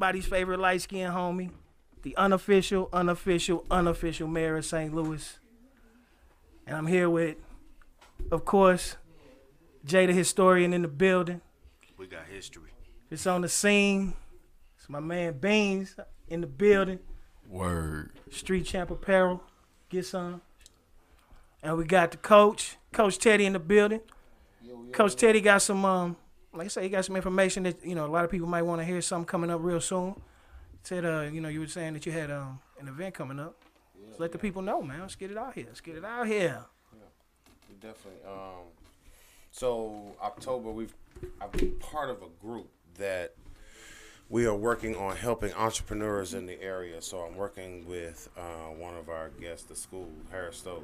Everybody's favorite light-skinned homie, the unofficial mayor of St. Louis. And I'm here with, of course, Jay the historian in the building. We got history. It's on the scene. It's my man Beans in the building. Word. Street Champ Apparel. Get some. And we got the coach, Coach Teddy in the building. Coach Teddy got some, like I say, he got some information that, a lot of people might want to hear something coming up real soon. Said, you were saying that you had an event coming up. Yeah, let the people know, man. Let's get it out here. Yeah, we definitely. So October, I've been part of a group that we are working on helping entrepreneurs in the area. So I'm working with one of our guests, the school, Harris Stowe.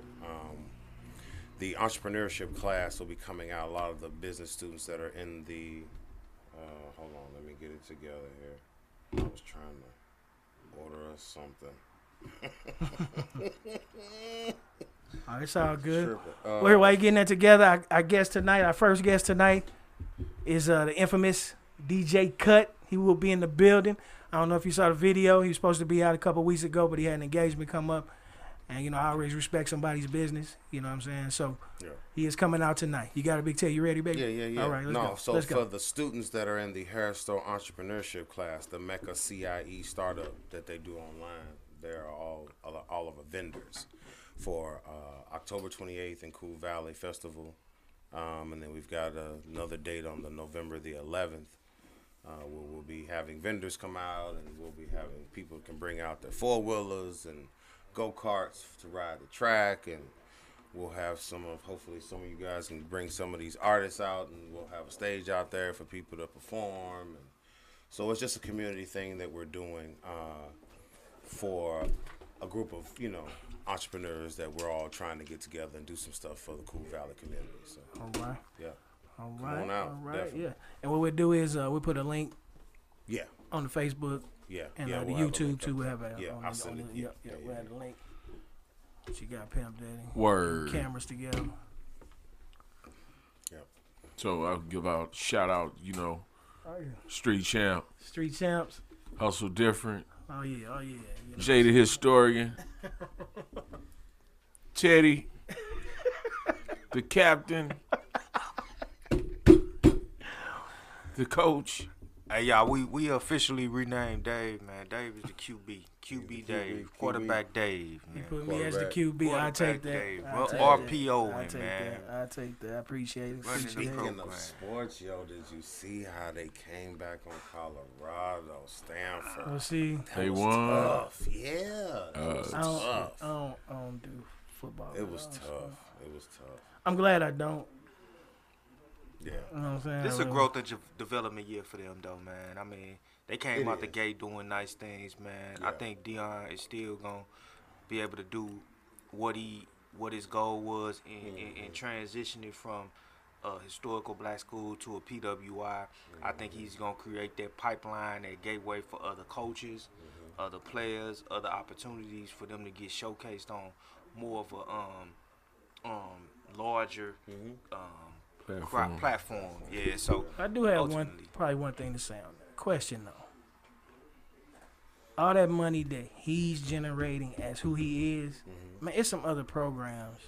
The entrepreneurship class will be coming out. A lot of the business students that are in the, hold on, let me get it together here. I was trying to order us something. Oh, it's all good. While you're getting that together, our first guest tonight is the infamous DJ Kut. He will be in the building. I don't know if you saw the video. He was supposed to be out a couple weeks ago, but he had an engagement come up. And, I always respect somebody's business. You know what I'm saying? So, He is coming out tonight. You got a big tail. You ready, baby? Yeah. All right, let's go. So, for the students that are in the Harris Stowe entrepreneurship class, the Mecca CIE startup that they do online, they're all of the vendors for October 28th in Cool Valley Festival. And then we've got another date on the November the 11th. Where we'll be having vendors come out, and we'll be having people can bring out their four-wheelers and go-karts to ride the track, and we'll have hopefully some of you guys can bring some of these artists out, and we'll have a stage out there for people to perform. And so it's just a community thing that we're doing for a group of, entrepreneurs that we're all trying to get together and do some stuff for the Cool Valley community. So, all right. Yeah. All Come right. on out, all right. definitely. Yeah. And what we'll do is we'll put a link on the Facebook. Yeah, and we'll the YouTube too. We'll have it. I'll send it. We'll have the link. She got pimped daddy. Word. Cameras together. Yep. So I'll give out shout out, Street Champ. Street Champs. Hustle Different. Oh yeah. Jay the historian. Teddy. The captain. The coach. Hey, y'all, we officially renamed Dave, man. Dave is the QB. QB Dave. Quarterback Dave, man. You put me as the QB. I take that. RPO, I take that. I appreciate it. Speaking of sports, did you see how they came back on Colorado, Stanford? Oh, see, they won. Tough. Yeah, it was tough. I don't do football. It was tough. I'm glad I don't. Yeah. You know what I'm saying? This is a growth and development year for them, though, man. I mean, they came out the gate doing nice things, man. Yeah. I think Dion is still going to be able to do what his goal was in transitioning from a historical black school to a PWI. I think he's going to create that pipeline, that gateway for other coaches, other players, other opportunities for them to get showcased on more of a larger platform. Yeah, so I do have one thing to say on that. Question though. All that money that he's generating as who he is, man, it's some other programs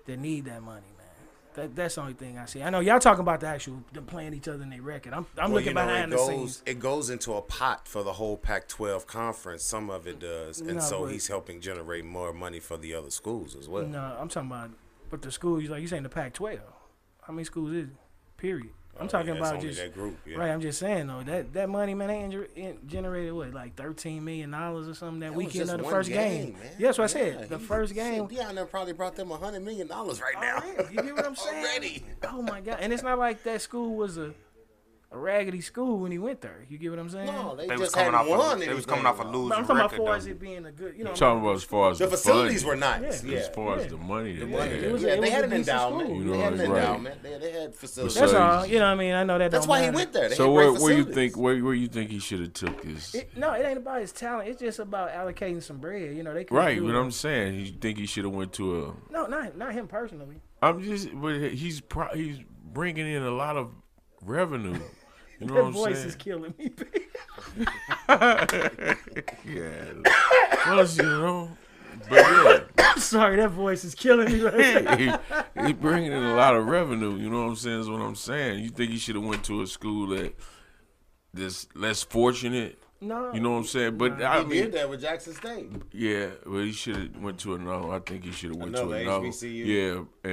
that need that money, man. That's the only thing I see. I know y'all talking about them playing each other in their record. I'm looking behind the scenes. It goes into a pot for the whole Pac-12 conference. Some of it does, and he's helping generate more money for the other schools as well. No, I'm talking about, but the schools, like you saying the Pac-12. How many schools is it? Period. I'm talking about just that group. Yeah. Right. I'm just saying though that money, man, they generated what, like $13 million or something that weekend of the first game. Man. Yeah, that's what I said. The first game. Dion probably brought them $100 million right now. Already. You get what I'm saying? Already. Oh my God! And it's not like that school was a a raggedy school when he went there. You get what I'm saying? No, they was just coming hadn't off won. they was coming off a losing I'm talking about record, as far as though. it being a good, you know. I'm talking about as far as The facilities were funding. nice. Yeah. Yeah. As far as the money, Yeah, they it had. was- Yeah, it they had a an decent endowment. school. You know, They had an that's right. endowment. They had facilities. That's So- all. You know what I mean? I know that. That's don't why he matter. went there. They So had where great you facilities. think where you think he should have took his No, it ain't about his talent. It's just about allocating some bread. You know, they could right? do What it. I'm saying, you think he should have went to a. No, not him personally. I'm just, but he's bringing in a lot of revenue. You know That what I'm voice saying? is killing me. Yeah. Plus, you know, but yeah. I'm sorry, that voice is killing me. Right He bringing in a lot of revenue. You know what I'm saying? Is what I'm saying. You think he should have went to a school that's less fortunate? No, You know what I'm saying? But I He mean, did that with Jackson State. yeah, but he should have went to another. I think he should have went to Another another. HBCU? Yeah,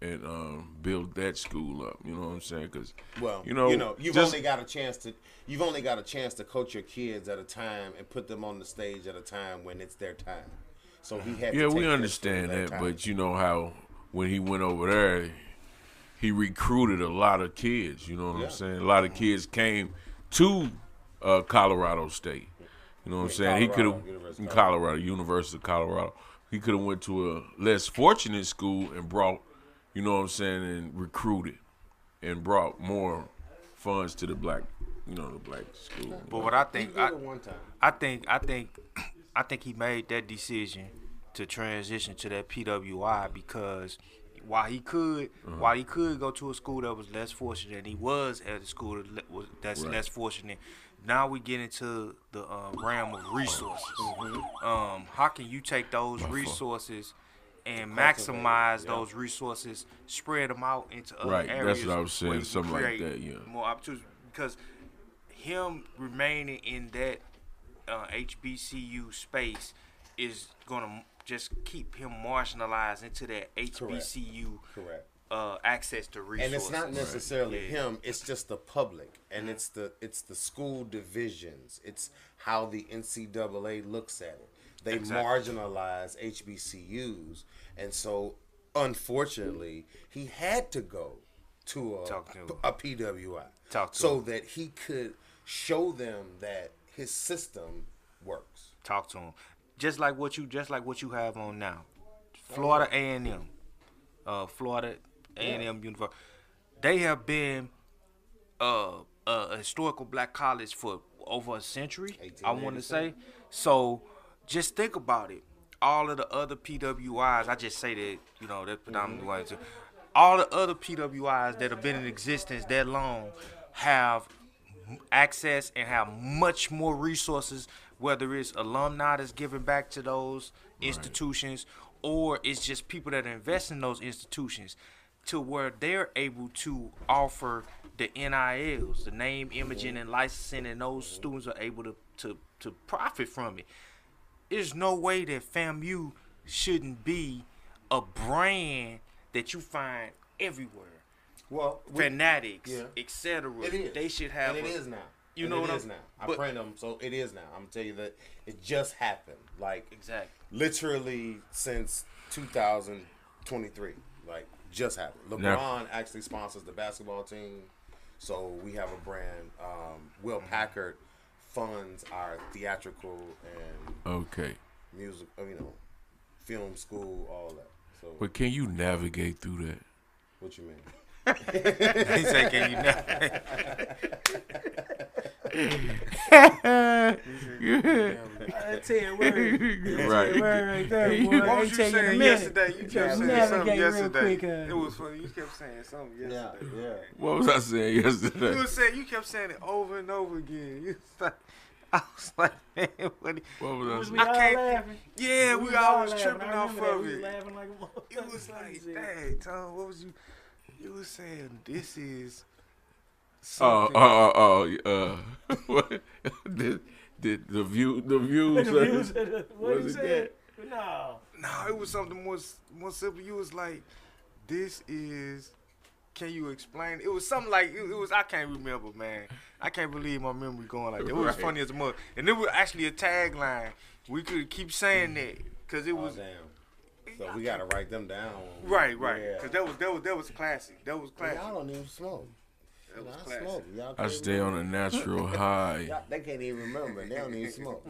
and build that school up. You know what I'm saying? Because Well, you know, you've just- only got a chance to coach your kids at a time and put them on the stage at a time when it's their time. So he had. yeah, to we take their understand shit at that. time. But you know how when he went over there, he recruited a lot of kids. You know what Yeah. I'm saying? A lot of kids came to Colorado State. You know what I'm saying? He could have University in of Colorado, University of Colorado. He could have went to a less fortunate school and brought, you know what I'm saying, and recruited and brought more funds to the black, the black school. But what I He think, did it one time. I think he made that decision to transition to that PWI because while he could go to a school that was less fortunate, and he was at a school that's Right. less fortunate. Now we get into the realm of resources. How can you take those resources and maximize those resources, spread them out into other Right, areas? that's what I was saying, where you can something like create that, yeah. more opportunities. Because him remaining in that HBCU space is gonna just keep him marginalized into that HBCU Correct. access to resources. And it's not necessarily Yeah. him; it's just the public, and it's the school divisions. It's how the NCAA looks at it. They Exactly. marginalize HBCUs, and so unfortunately, he had to go to a PWI Talk to so him. that he could show them that his system works. Talk to him, just like what you have on now. Florida A&M, Florida A&M University. They have been a historical black college for over a century. I want to say. So just think about it. All of the other PWIs, I just say that that's predominantly why. All the other PWIs that have been in existence that long have access and have much more resources, whether it's alumni that's giving back to those institutions or it's just people that invest in those institutions, to where they're able to offer the NILs, the name, imaging, and licensing, and those students are able to profit from it. There's no way that FAMU shouldn't be a brand that you find everywhere. Well, Fanatics, yeah. etc. It is. They should have. And it is now. You And know it what is I'm- now. I but- print them, so it is now. I'm gonna tell you that it just happened. Like Exactly. literally since 2023. Like just happened. LeBron actually sponsors the basketball team, so we have a brand. Will Packard funds our theatrical and Okay. music, film school, all that. So But can you navigate through that? what you mean? He said, "Can you not?" I tell you, word. Right. Word right there, boy. What They was you take it a saying minute. yesterday? You kept saying navigate something real yesterday. quick, It was funny. You kept saying something yesterday. Yeah. What was I saying yesterday? You kept saying it over and over again. You was like, I was like, man, what? What was I Was we saying? all can't- laughing? Yeah, we was all was laughing. tripping I off remember that. of We was it. laughing like a motherfucker. It was like, dang, Tom, what was you? You was saying this is. Oh, something- what? The views. The views of the- what Was he it said? No. No, it was something more simple. You was like, this is. Can you explain? It was something like it was. I can't remember, man. I can't believe my memory going like that. It was Right. funny as a mother, and it was actually a tagline. We could keep saying that because it was damn. So we gotta write them down. right. Yeah. Because that was classic. That was classic. Y'all don't even smoke. That was I classic. smoke. Y'all I can't stay on a natural high. Y'all, they can't even remember. They don't even smoke.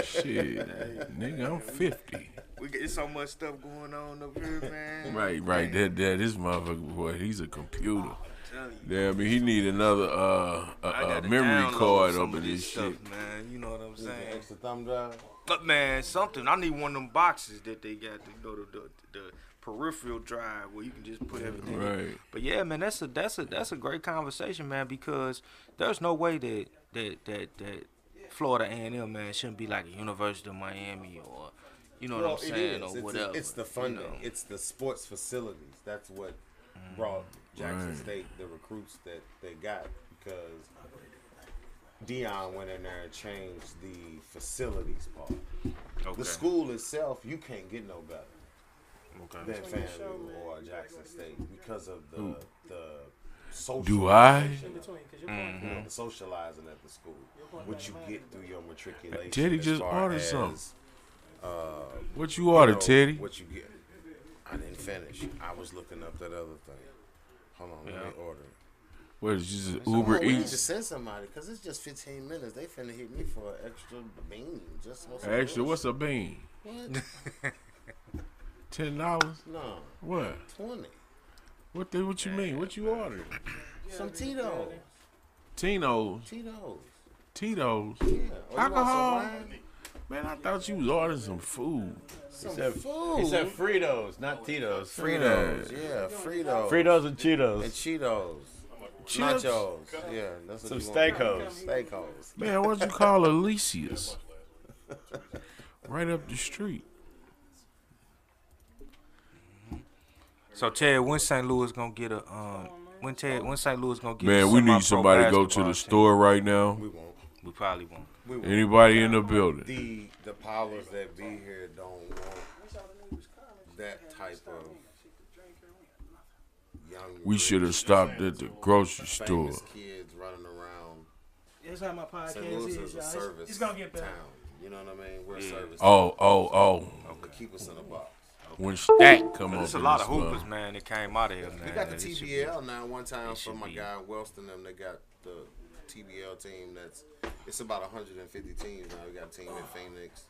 Shit, nigga, I'm 50. We get so much stuff going on up here, man. Right. That this motherfucker boy, he's a computer. I'm telling you. Yeah, I mean he need another I got to memory download card some up of in this this stuff, shit. man. You know what I'm Need an saying? extra thumb drive. But man, something. I need one of them boxes that they got to go to the peripheral drive where you can just put everything in. Right. But yeah, man, that's a great conversation, man, because there's no way that Florida A&M, man, shouldn't be like a University of Miami or you know what I'm saying, or whatever. It's the funding. You know? It's the sports facilities. That's what brought Jackson State the recruits that they got, because Dion went in there and changed the facilities part. Okay. The school itself, you can't get no better Okay. than FAMU or Jackson State because of the social. Do I? The socializing at the school, what you get through your matriculation. Teddy as just far ordered as, something. What you ordered, Teddy? What you get. I didn't finish. I was looking up that other thing. Hold on, let me order it. What is this? Come Uber on, we need to Eats? send somebody, because it's just 15 minutes. They finna hit me for an extra bean. Just for some Extra, bullshit. what's a bean? What? $10? No, What? 20. What you mean? What you ordered? Some Tito's. Tino's. Tito's. Tito's. Yeah. Or you want Alcohol? some wine? Man, I thought you was ordering some food. Some said- food. He said Fritos, not Tito's. Fritos. Yeah, Fritos. Fritos and Cheetos. And Cheetos. Chips? Nachos. Yeah, that's what Some you want. Steakhouse. Steakhouse. Man, what'd you call Alicia's? Right up the street. So Ted, when St. Louis gonna get a when St. Louis gonna get Man, a we need semi-pro somebody to go to basketball the team? store right now. We won't. We probably won't. We won't. Anybody in the building? The powers that be here don't want that type of young. We should have rich, stopped at the grocery store. famous kids running around. That's how my podcast St. Louis is, is a y'all. service It's gonna get better. town. You know what I mean? We're a service. Oh. To keep us in a box. When Stack come But up there's a in lot this of hoopers, mother- man, that came out of here, man. We got the It should be- TBL now. One time it for should my be- guy Welston, them they got the TBL team. It's about 150 teams now. We got a team in Phoenix.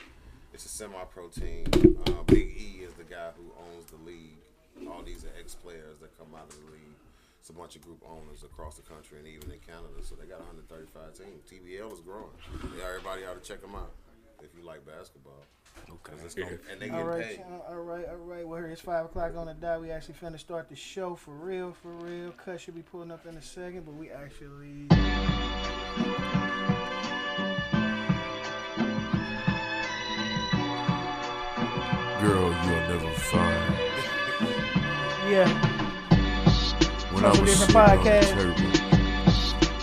It's a semi-pro team. Big E is the guy who owns the league. All these are ex-players that come out of the league. It's a bunch of group owners across the country and even in Canada. So they got 135 teams. TBL is growing. Yeah, everybody ought to check them out if you like basketball. Okay. And they All get right, paid. all right. Well, here it's 5 o'clock on the dot. We actually finna start the show for real. Cut should be pulling up in a second, but we actually. Girl, you'll never find. Yeah. When Some I was different sitting on the podcasts. table.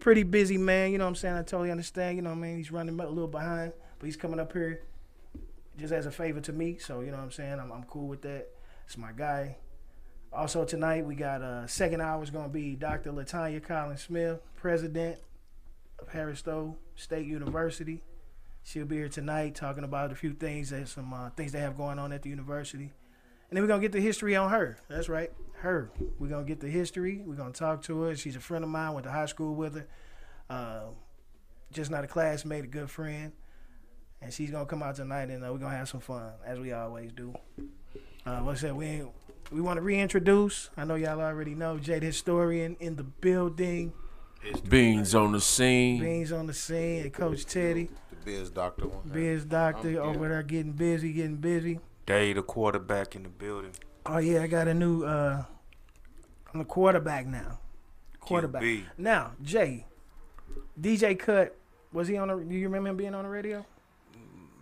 Pretty busy, man. You know what I'm saying? I totally understand. You know what I mean? He's running a little behind, but he's coming up here just as a favor to me. So, you know what I'm saying? I'm cool with that. It's my guy. Also, tonight, we got second hour is going to be Dr. Latanya Collins Smith, president of Harris Stowe State University. She'll be here tonight talking about a few things, some things they have going on at the university. And then we're going to get the history on her. That's right, her. We're going to get the history. We're going to talk to her. She's a friend of mine, went to high school with her. Just not a classmate, a good friend. And she's going to come out tonight, and we're going to have some fun, as we always do. Like I said, we ain't we want to reintroduce. I know y'all already know Jay the Historian in the building. Beans on the scene. Beans on the scene. And Coach Teddy. The Biz Doctor one. Biz Doctor over there getting busy. Day the quarterback in the building. Oh yeah, I got a new. I'm the quarterback now. Quarterback. QB. Now, Jay, DJ Kut, was he on? Do you remember him being on the radio?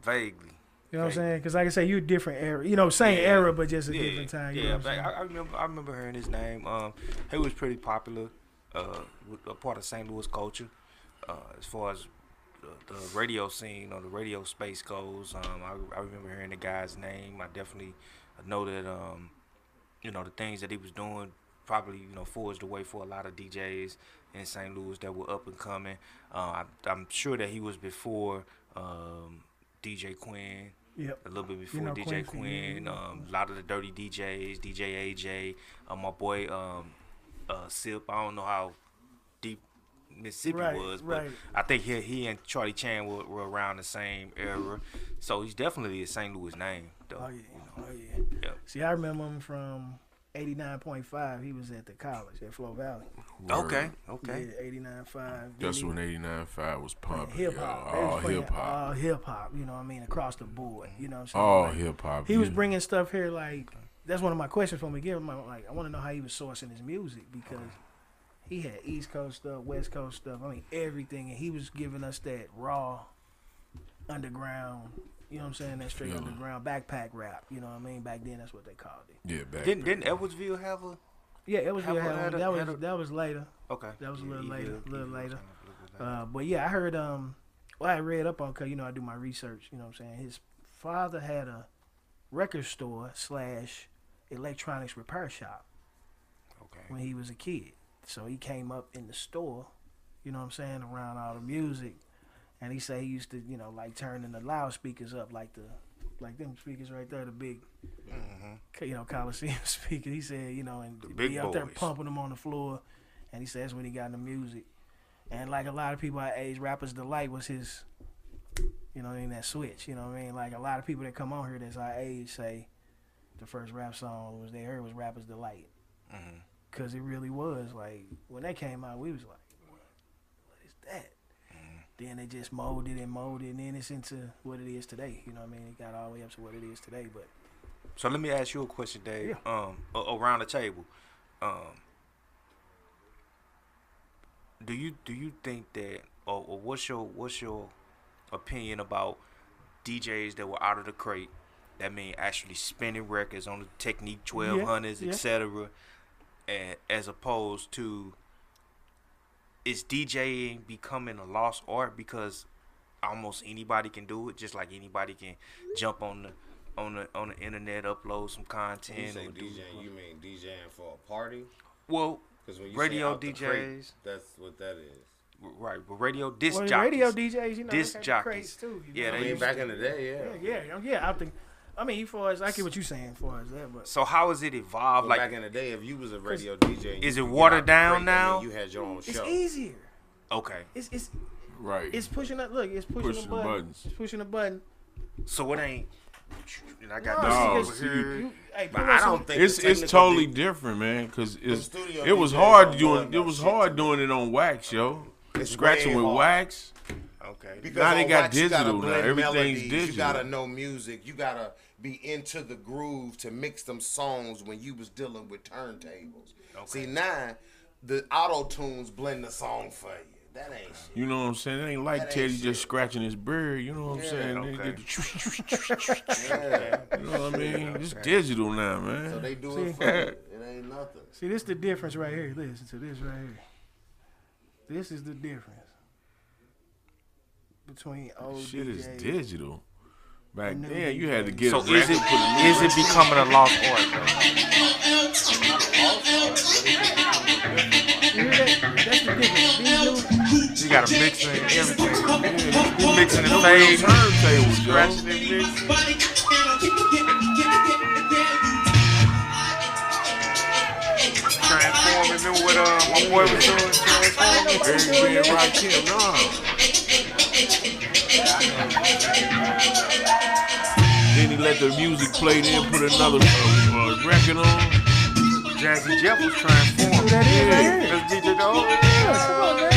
Vaguely. You know what I'm saying? Because like I say, you different era. You know, same era, but just a different time. You know what I'm saying? I remember hearing his name. He was pretty popular. A part of St. Louis culture, as far as the radio scene or the radio space goes. I remember hearing the guy's name. I definitely know that the things that he was doing probably forged the way for a lot of DJs in St. Louis that were up and coming. I'm sure that he was before DJ Quinn. Yep. A little bit before DJ Quinn. A lot of the dirty DJs, DJ AJ, my boy Sip. I don't know how deep Mississippi was, but I think he and Charlie Chan were around the same era. So he's definitely a St. Louis name, though. Oh yeah. Yep. See, I remember him from 89.5. He was at the college at Flow Valley. Okay. Yeah, 89.5. That's when 89.5 was pumping. Hip hop. All hip hop. All hip hop. You know what I mean? Across the board. You know what I'm saying? All hip hop. He was bringing stuff here like. That's one of my questions for him. I want to know how he was sourcing his music because he had East Coast stuff, West Coast stuff. I mean, everything. And he was giving us that raw, underground, you know what I'm saying? That straight underground backpack rap. You know what I mean? Back then, that's what they called it. Yeah, Didn't Edwardsville have a? Yeah, Edwardsville had one. That was later. Okay. That was a little later. But yeah, I heard. I read up on because I do my research. You know what I'm saying? His father had a record store / electronics repair shop when he was a kid. So he came up in the store, you know what I'm saying, around all the music. And he said he used to, like turning the loudspeakers up like them speakers right there, the big, Coliseum speakers. He said, and be up there pumping them on the floor. And he said that's when he got into music. And like a lot of people our age, Rapper's Delight was his, that switch. You know what I mean? Like a lot of people that come on here that's our age say, the first rap song they heard was Rapper's Delight. Because it really was. Like, when that came out, we was like, what is that? Then they just molded, and then it's into what it is today. You know what I mean? It got all the way up to what it is today. But so let me ask you a question, Dave. Yeah. Around the table. Do you think that, or what's your opinion about DJs that were out of the crate? That mean actually spinning records on the Technique 1200s, etc. And as opposed to, is DJing becoming a lost art because almost anybody can do it, just like anybody can jump on the internet, upload some content. When you say DJing, you mean DJing for a party? Well, when you radio say DJs. Crate, that's what that is. Right, but radio disc jockeys. Radio DJs, disc jockeys too. Yeah, I mean, back in the day, yeah. I mean, as far as I get what you're saying, as far as that, but so how has it evolved? Well, like back in the day, if you was a radio DJ, is it watered down now? You had your own show. It's easier. Okay. It's right. It's pushing that. Look, it's pushing the buttons. It's pushing the button. So it ain't. And I got this over here. But I don't think it's totally different, man. Because it was hard doing. It was hard doing it on wax, yo. It's scratching with wax. Okay. Because now they got wax, digital now. Everything's melodies, digital. You gotta know music. You gotta be into the groove to mix them songs when you was dealing with turntables. Okay. See, now the auto tunes blend the song for you. That ain't shit. You know what I'm saying? It ain't like Teddy just scratching his beard. You know what I'm saying? Okay. You know what I mean? It's digital now, man. So they do it for you. It ain't nothing. See, this is the difference right here. Listen to this right here. This is the difference between old shit DJs. is digital. Back then, you had to get. So is it becoming a lost art? You hear that? That's the difference. You gotta mix in everything. You mixing the fade, turntables, scratching and mixing. Transforming. Remember what my boy was doing? Everything right here, Then he let the music play, then put another record on. Jazzy Jeff was transformed. That is right here. That's DJ Dog. Yeah, come on, man.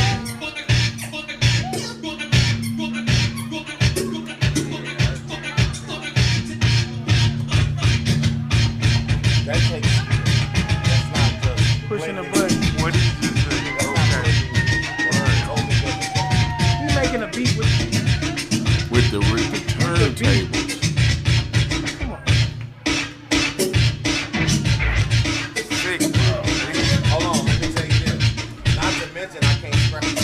That takes. That's not just Pushing the button. What did you just say? You making a beat With the turntables. Come on. Sick, bro. Hold on, let me tell you this. Not to mention, I can't scratch.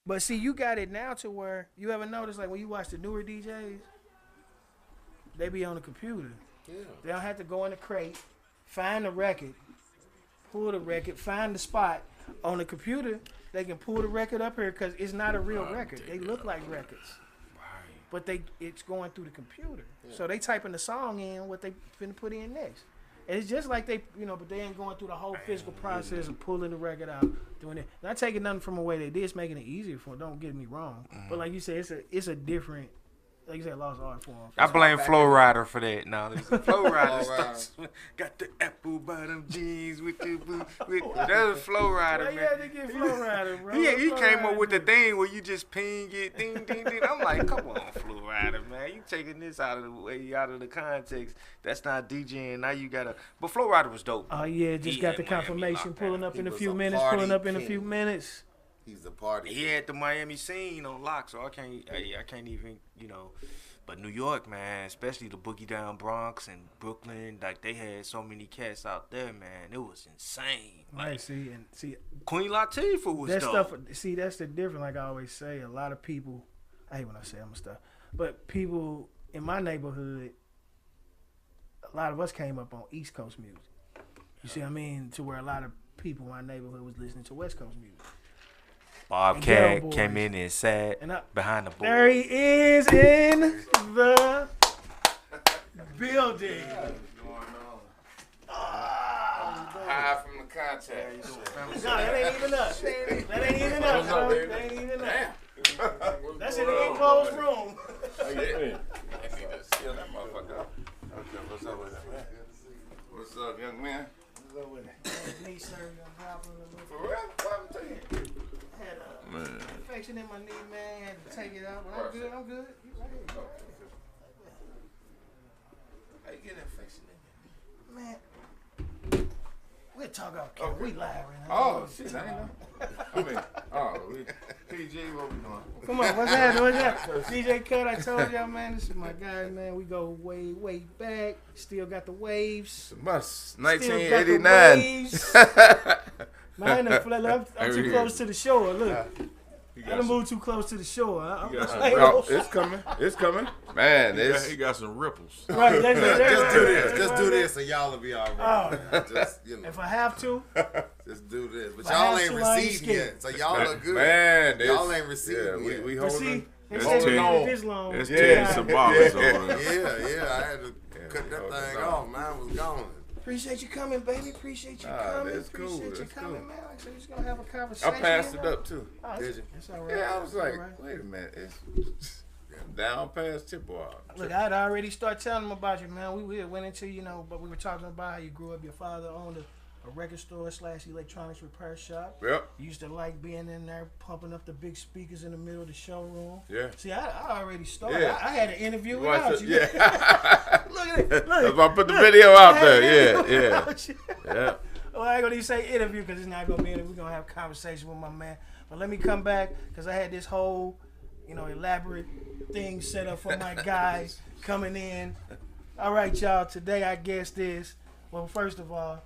But see, you got it now to where you ever notice, like when you watch the newer DJs, they be on the computer. Yeah. They don't have to go in the crate, find the record, pull the record, find the spot. On the computer, they can pull the record up here because it's not a real record. They look like records. But it's going through the computer. Yeah. So they typing the song in, what they finna put in next. And it's just like they, but they ain't going through the whole physical process of pulling the record out, doing it. Not taking nothing from away they did, it's making it easier for them. Don't get me wrong. But like you said, it's a different, like you said, lost art form. I blame Flow Rider for that. No, Flow Rider starts, got the apple bottom jeans with the boot. That was Flow Rider, man. You had to get Flow Rider, bro. He came up with the thing where you just ping it, ding, ding, ding. I'm like, come on, Flow Rider, man. You taking this out of the way, out of the context. That's not DJing. Now you gotta. But Flow Rider was dope. Oh yeah, just got the confirmation. Pulling up in a few minutes. Pulling up in a few minutes. He's the party. He had the Miami scene on lock, so I can't even, But New York, man, especially the Boogie Down Bronx and Brooklyn, like they had so many cats out there, man. It was insane. Like, right, see, Queen Latifah was that dope. stuff. See, that's the difference. Like I always say, a lot of people. I hate when I say I'm stuff, but people in my neighborhood, a lot of us came up on East Coast music. You see what I mean? To where a lot of people in my neighborhood was listening to West Coast music. Bobcat came in and sat behind the board. There he is in the building. High from the contact. No, that ain't even us. That ain't even us, bro. That ain't even us. That's in the enclosed room. I need to seal that motherfucker up. Okay, what's up with that, man? What's up, young man? What's up with it? Me, sir, For real? What happened to you? I had an infection in my knee, man. Had to take it out, but I'm good. I'm good. How you get an infection in your knee? Man, we We'll talk off camera. We live right now. Oh, shit, I ain't know. I mean, PG, what we doing? Come on, what's happening? DJ Kut, I told y'all, man, this is my guy, man. We go way, way back. Still got the waves. Must. Still got the 1989. waves. Man, I'm too close to the shore. Look. I done moved too close to the shore. It's coming. It's coming. Man, he got some ripples. Right, just do this. Just do this and y'all will be all right. Just, if I have to. Just do this. But y'all ain't received yet. So y'all look good. Man, y'all ain't received yet. We holding. It's this long. It's Teddy Sabalas over there. Yeah. I had to cut that thing off. Mine was gone. Appreciate you coming, baby. Appreciate you coming. That's cool. Appreciate you coming, man. Like I said, we're just gonna have a I conversation. passed it up too. Oh, Did you? It's all right. Yeah, I was It's like, all right. wait a minute, it's down past Chippewa. Look, I'd already start telling them about you, man. We went into, but we were talking about how you grew up. Your father owned a record store / electronics repair shop. Yep. You used to like being in there, pumping up the big speakers in the middle of the showroom. Yeah. See, I already started. Yeah. I had an interview Watch without it, you. yeah. Look at it. Look. That's why I put the video out there. Yeah. Yeah. Well, I ain't gonna even say interview because it's not gonna be interview. We're gonna have a conversation with my man. But let me come back because I had this whole, elaborate thing set up for my guys coming in. All right, y'all. Today our guest is, well, first of all,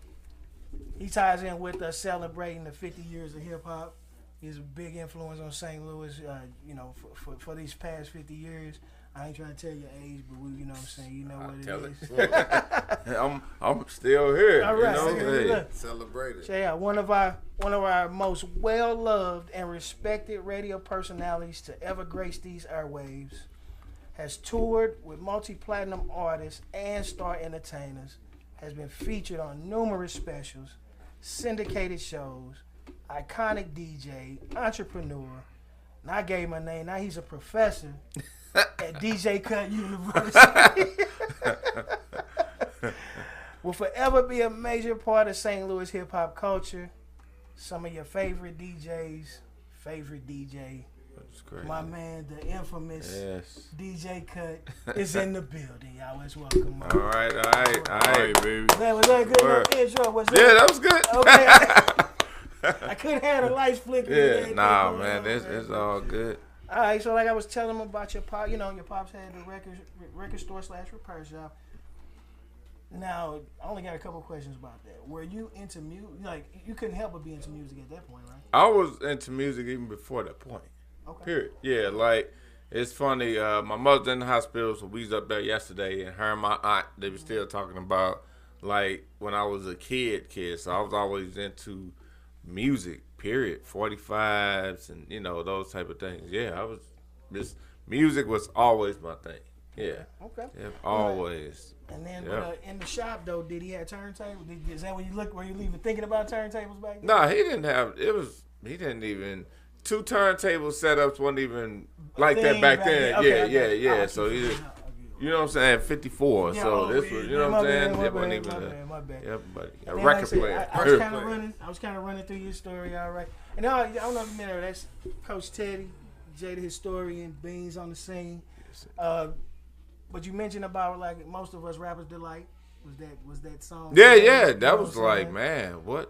he ties in with us celebrating the 50 years of hip hop. He's a big influence on St. Louis, for these past 50 years. I ain't trying to tell your age, but you know what I'm saying. You know what it is. I'm still here. All right, Look. Celebrate it. Check out one of our most well loved and respected radio personalities to ever grace these airwaves. Has toured with multi-platinum artists and star entertainers. Has been featured on numerous specials, syndicated shows, iconic DJ, entrepreneur. And I gave him a name. Now he's a professor at DJ Kut University. Will forever be a major part of St. Louis hip hop culture. Some of your favorite DJs, favorite DJ. That's great. My man, the infamous DJ Kut is in the building. Y'all, let's welcome him. All right, baby. Man, was that a good enough intro? Was Yeah, that was good. Okay. I couldn't have the lights flickering. Yeah, nah, man, it's all good. All right, so like I was telling him about your pop, your pops had the record store / repair shop. Now, I only got a couple questions about that. Were you into music? Like, you couldn't help but be into music at that point, right? I was into music even before that point. Okay. Period. Yeah, like, it's funny. My mother's in the hospital, so we was up there yesterday, and her and my aunt, they were still talking about, like, when I was a kid. So I was always into music, period. 45s and, those type of things. Yeah, music was always my thing. Yeah. Okay. Yeah, always. And then in the shop though, did he have turntables? Is that when were you even thinking about turntables back then? Nah, he didn't even, 2 turntable setups wasn't even like that back then. Okay, yeah. So he just, you know what I'm saying, 54. So this was, you know what I'm saying? It wasn't even my bad. Yeah, but a And record like player. I was kind of running through your story, all right. And I don't know if you remember, that's Coach Teddy, Jay the historian, Beans on the scene. But you mentioned about like most of us rappers delight. Was that song? Yeah. That was like, man, what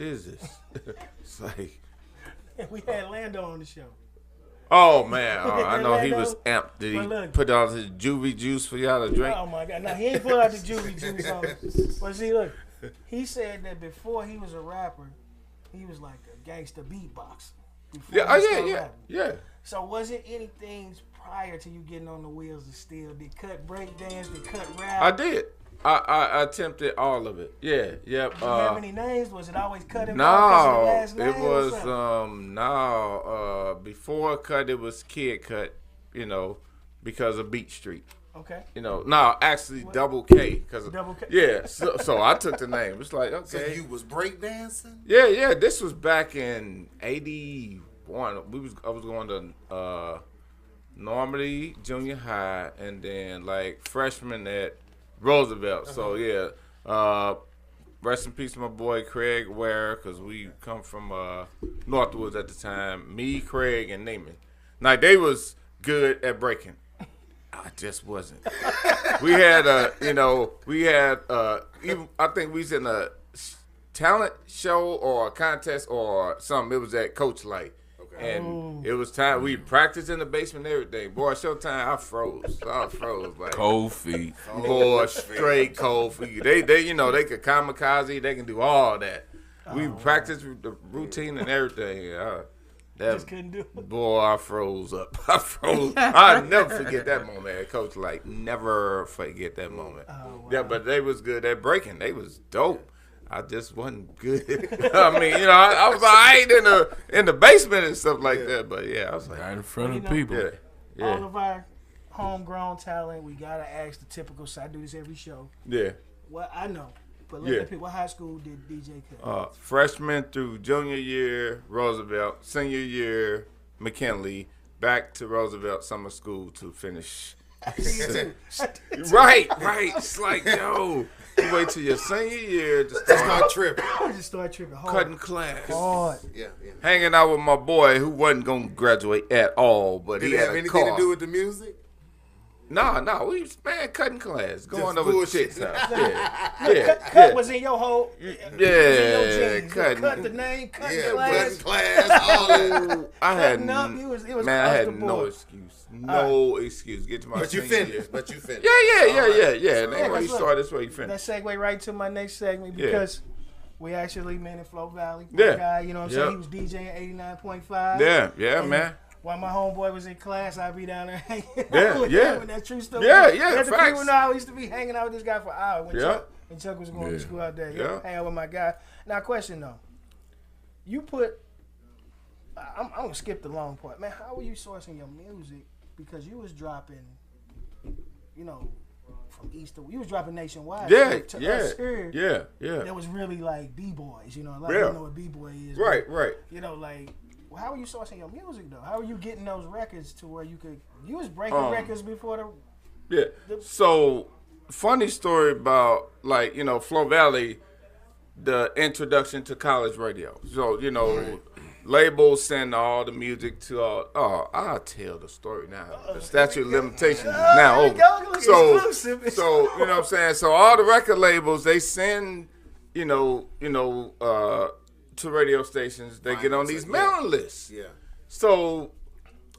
is this? It's like, we had Lando on the show. oh man, I know he was amped. Did he put out his juvie juice for y'all to drink? Oh my God! Now he ain't put out the juvie juice on us. But see, look, he said that before he was a rapper, he was like a gangster beatboxer. Yeah. So was it anything prior to you getting on the wheels of steel? Did Kut break dance? Did Kut rap? I did. I attempted all of it. Yeah. Did you have any names? Was it always Kut involved? No, it was before Kut it was Kid Kut, because of Beach Street. Okay. Actually Double K, Double K. Yeah. So I took the name. It's like, okay. So you was breakdancing? Yeah. This was back in '81. I was going to Normandy Junior High, and then like freshman at Roosevelt. So yeah, rest in peace, my boy Craig Ware, because we come from Northwoods at the time. Me, Craig, and Neiman. Now they was good at breaking. I just wasn't. We had even I think we was in a talent show or a contest or something. It was at Coach Light. Okay. And it was time. We practiced in the basement and everything. Boy, showtime, I froze. Like cold feet. Boy, straight cold feet. They they could kamikaze. They can do all that. We practiced the routine and everything. Just couldn't do it. Boy, I froze up. I'll never forget that moment. Coach, like, never forget that moment. Oh, wow. Yeah, but they was good at breaking. They was dope. I just wasn't good. I mean, I was all right in the basement and stuff like that. But yeah, I was like, right in front of people. Yeah. All of our homegrown talent, we gotta ask the typical. So I do this every show. Yeah. Well, I know. But let the people, what high school did DJ Kut? Freshman through junior year, Roosevelt. Senior year, McKinley. Back to Roosevelt Summer School to finish. Right. It's like, yo, you wait till your senior year to start tripping. Just start tripping. Hard. Cutting class. Hard. Yeah. Hanging out with my boy who wasn't going to graduate at all, but Did he it had have a anything car. to do with the music? No, we was cutting class, going over to chicks' house. Cut was in your whole. Yeah, cutting. Cut the name, cutting cutting class. All that. I had no excuse. No excuse. Get to my But you senior finished. year. Yeah. And then when you look, start this way, you finish. That segue right to my next segment because we actually met in Flow Valley. Yeah. Guy, you know what I'm saying? He was DJing 89.5. Yeah, man. While my homeboy was in class, I'd be down there hanging out with him. And that true story. Yeah, Let the facts. people know I used to be hanging out with this guy for hours when Chuck was going to school out there. Yeah. Hang out with my guy. Now, question though. You put, I'm going to skip the long part. Man, how were you sourcing your music? Because you was dropping, from east to, you was dropping nationwide. Yeah. That was really like B-boys, a lot of people know what B-boy is. Right. How are you sourcing your music though? How are you getting those records to where you was breaking records before So, funny story about Flow Valley, the introduction to college radio. So, labels send all the music to all. I'll tell the story now. The statute of limitations is now over. So, you know what I'm saying? So all the record labels, they send, to radio stations, they get on these mailing lists. Yeah. So,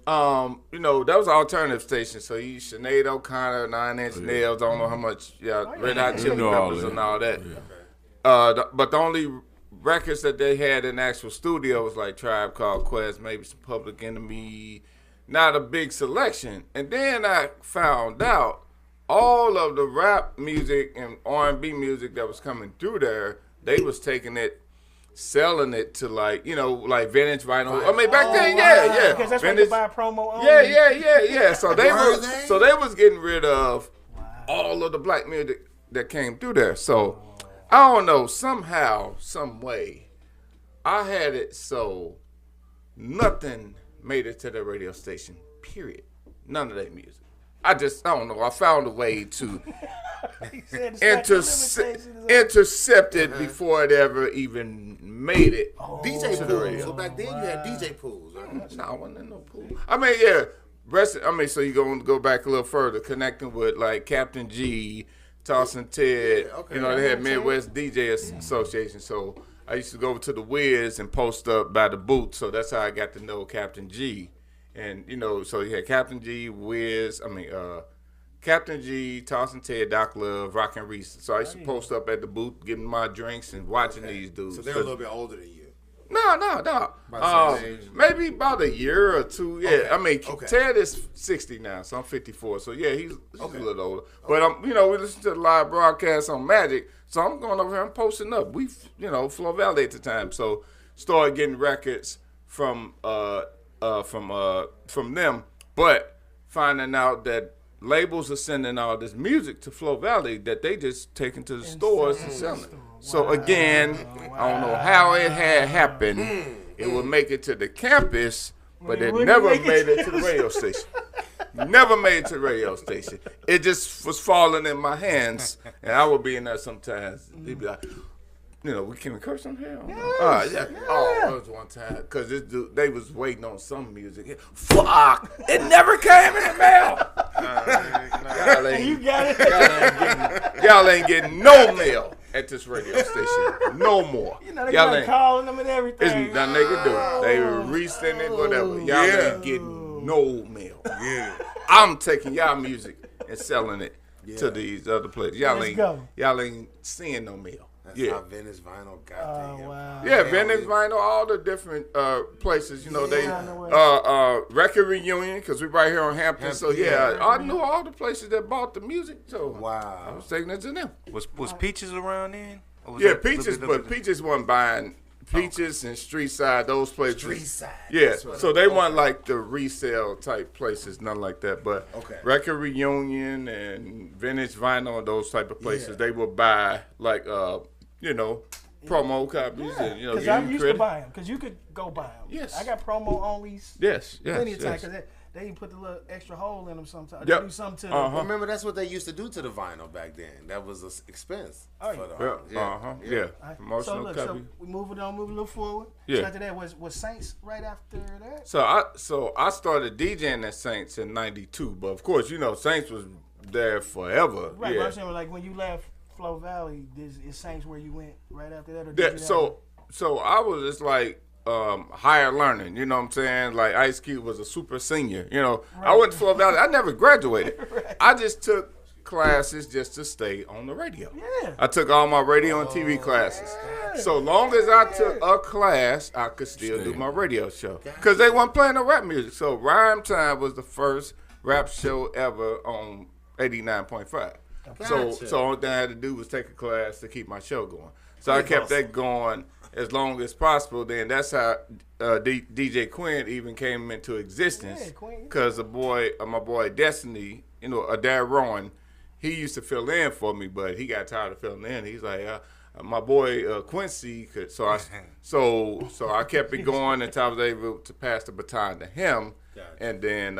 that was an alternative station. So you Sinead O'Connor, 9 Inch Nails, I don't know how much, Red Hot Chili Peppers and all that. Yeah. But the only records that they had in the actual studio was like Tribe Called Quest, maybe some Public Enemy, not a big selection. And then I found out all of the rap music and R&B music that was coming through there, they was taking it, selling it to like vintage vinyl. I mean back then, yeah. Because that's vintage, why you buy promo only. Yeah. So they was getting rid of all of the black music that came through there. So I don't know, somehow, some way, I had it so nothing made it to the radio station. Period. None of that music. I don't know. I found a way to intercept it before it ever even made it. DJ pools. So back then you had DJ pools. Right? No, I wasn't in no pool. I mean, yeah. So you go back a little further, connecting with like Captain G, Toss and Ted. Okay. They had Midwest DJ Association. So I used to go over to the Wiz and post up by the booth. So that's how I got to know Captain G. And, so you had Captain G, Captain G, Toss and Ted, Doc Love, Rock and Reese. So I used to post up at the booth, getting my drinks and watching these dudes. So they're a little bit older than you. No. Maybe about a year or two. Yeah, okay. Ted is 60 now, so I'm 54. So yeah, he's a little older. But we listen to the live broadcast on Magic, so I'm going over here and posting up. We, Flow Valley at the time, so started getting records from them, but finding out that labels are sending all this music to Flow Valley that they just taking to the stores and selling it. So again, I don't know how it had happened. It would make it to the campus, but it never made it to the radio station. Never made it to the radio station. It just was falling in my hands, and I would be in there sometimes. They'd be like, we can curse on here. Yeah. Oh, that was one time because this dude, they was waiting on some music. Fuck! It never came in the mail. Y'all ain't getting no mail. at this radio station. No more. You know, they y'all like calling them and everything. It's nothing they can do. They resend it, whatever. Y'all ain't getting no mail. Yeah. I'm taking y'all music and selling it to these other places. Y'all ain't seeing no mail. That's how Venice Vinyl got there. Wow. Yeah, Venice Vinyl, all the different places, you know, they Record Reunion, because we right here on Hampton. So I knew all the places that bought the music. So I was taking it to them. Was Peaches around then? Peaches, but Peaches wasn't buying Peaches and Street Side, those places. Street Side. Yeah, so they weren't like the resale type places, nothing like that. But Record Reunion and Vintage Vinyl and those type of places, they would buy like, promo copies. Yeah, and, because I used to buy them, because you could go buy them. Yes. I got promo onlys. Yes. Plenty of times, because they even put the little extra hole in them sometimes. Yep. Do something to Well, remember, that's what they used to do to the vinyl back then. That was an expense. For the Promotional so look, copy. so we moving a little forward. Yeah. So after that was Saints right after that. So I started DJing at Saints in '92, but of course, Saints was there forever. Right, Yeah. but I'm saying, like, when you left Flow Valley, is Saints where you went right after that? Or did Yeah, you so I was just like higher learning, you know what I'm saying? Like Ice Cube was a super senior, I went to Flow Valley. I never graduated. I just took classes just to stay on the radio. Yeah. I took all my radio and TV classes. So long as I took a class, I could still do my radio show. Because they weren't playing no rap music. So Rhyme Time was the first rap show ever on 89.5. So only thing I had to do was take a class to keep my show going. So I kept that going as long as possible. Then that's how DJ Quinn even came into existence. Because my boy Destiny, Dad Rowan, he used to fill in for me, but he got tired of filling in. He's like, my boy Quincy could. So I kept it going until I was able to pass the baton to him. And then,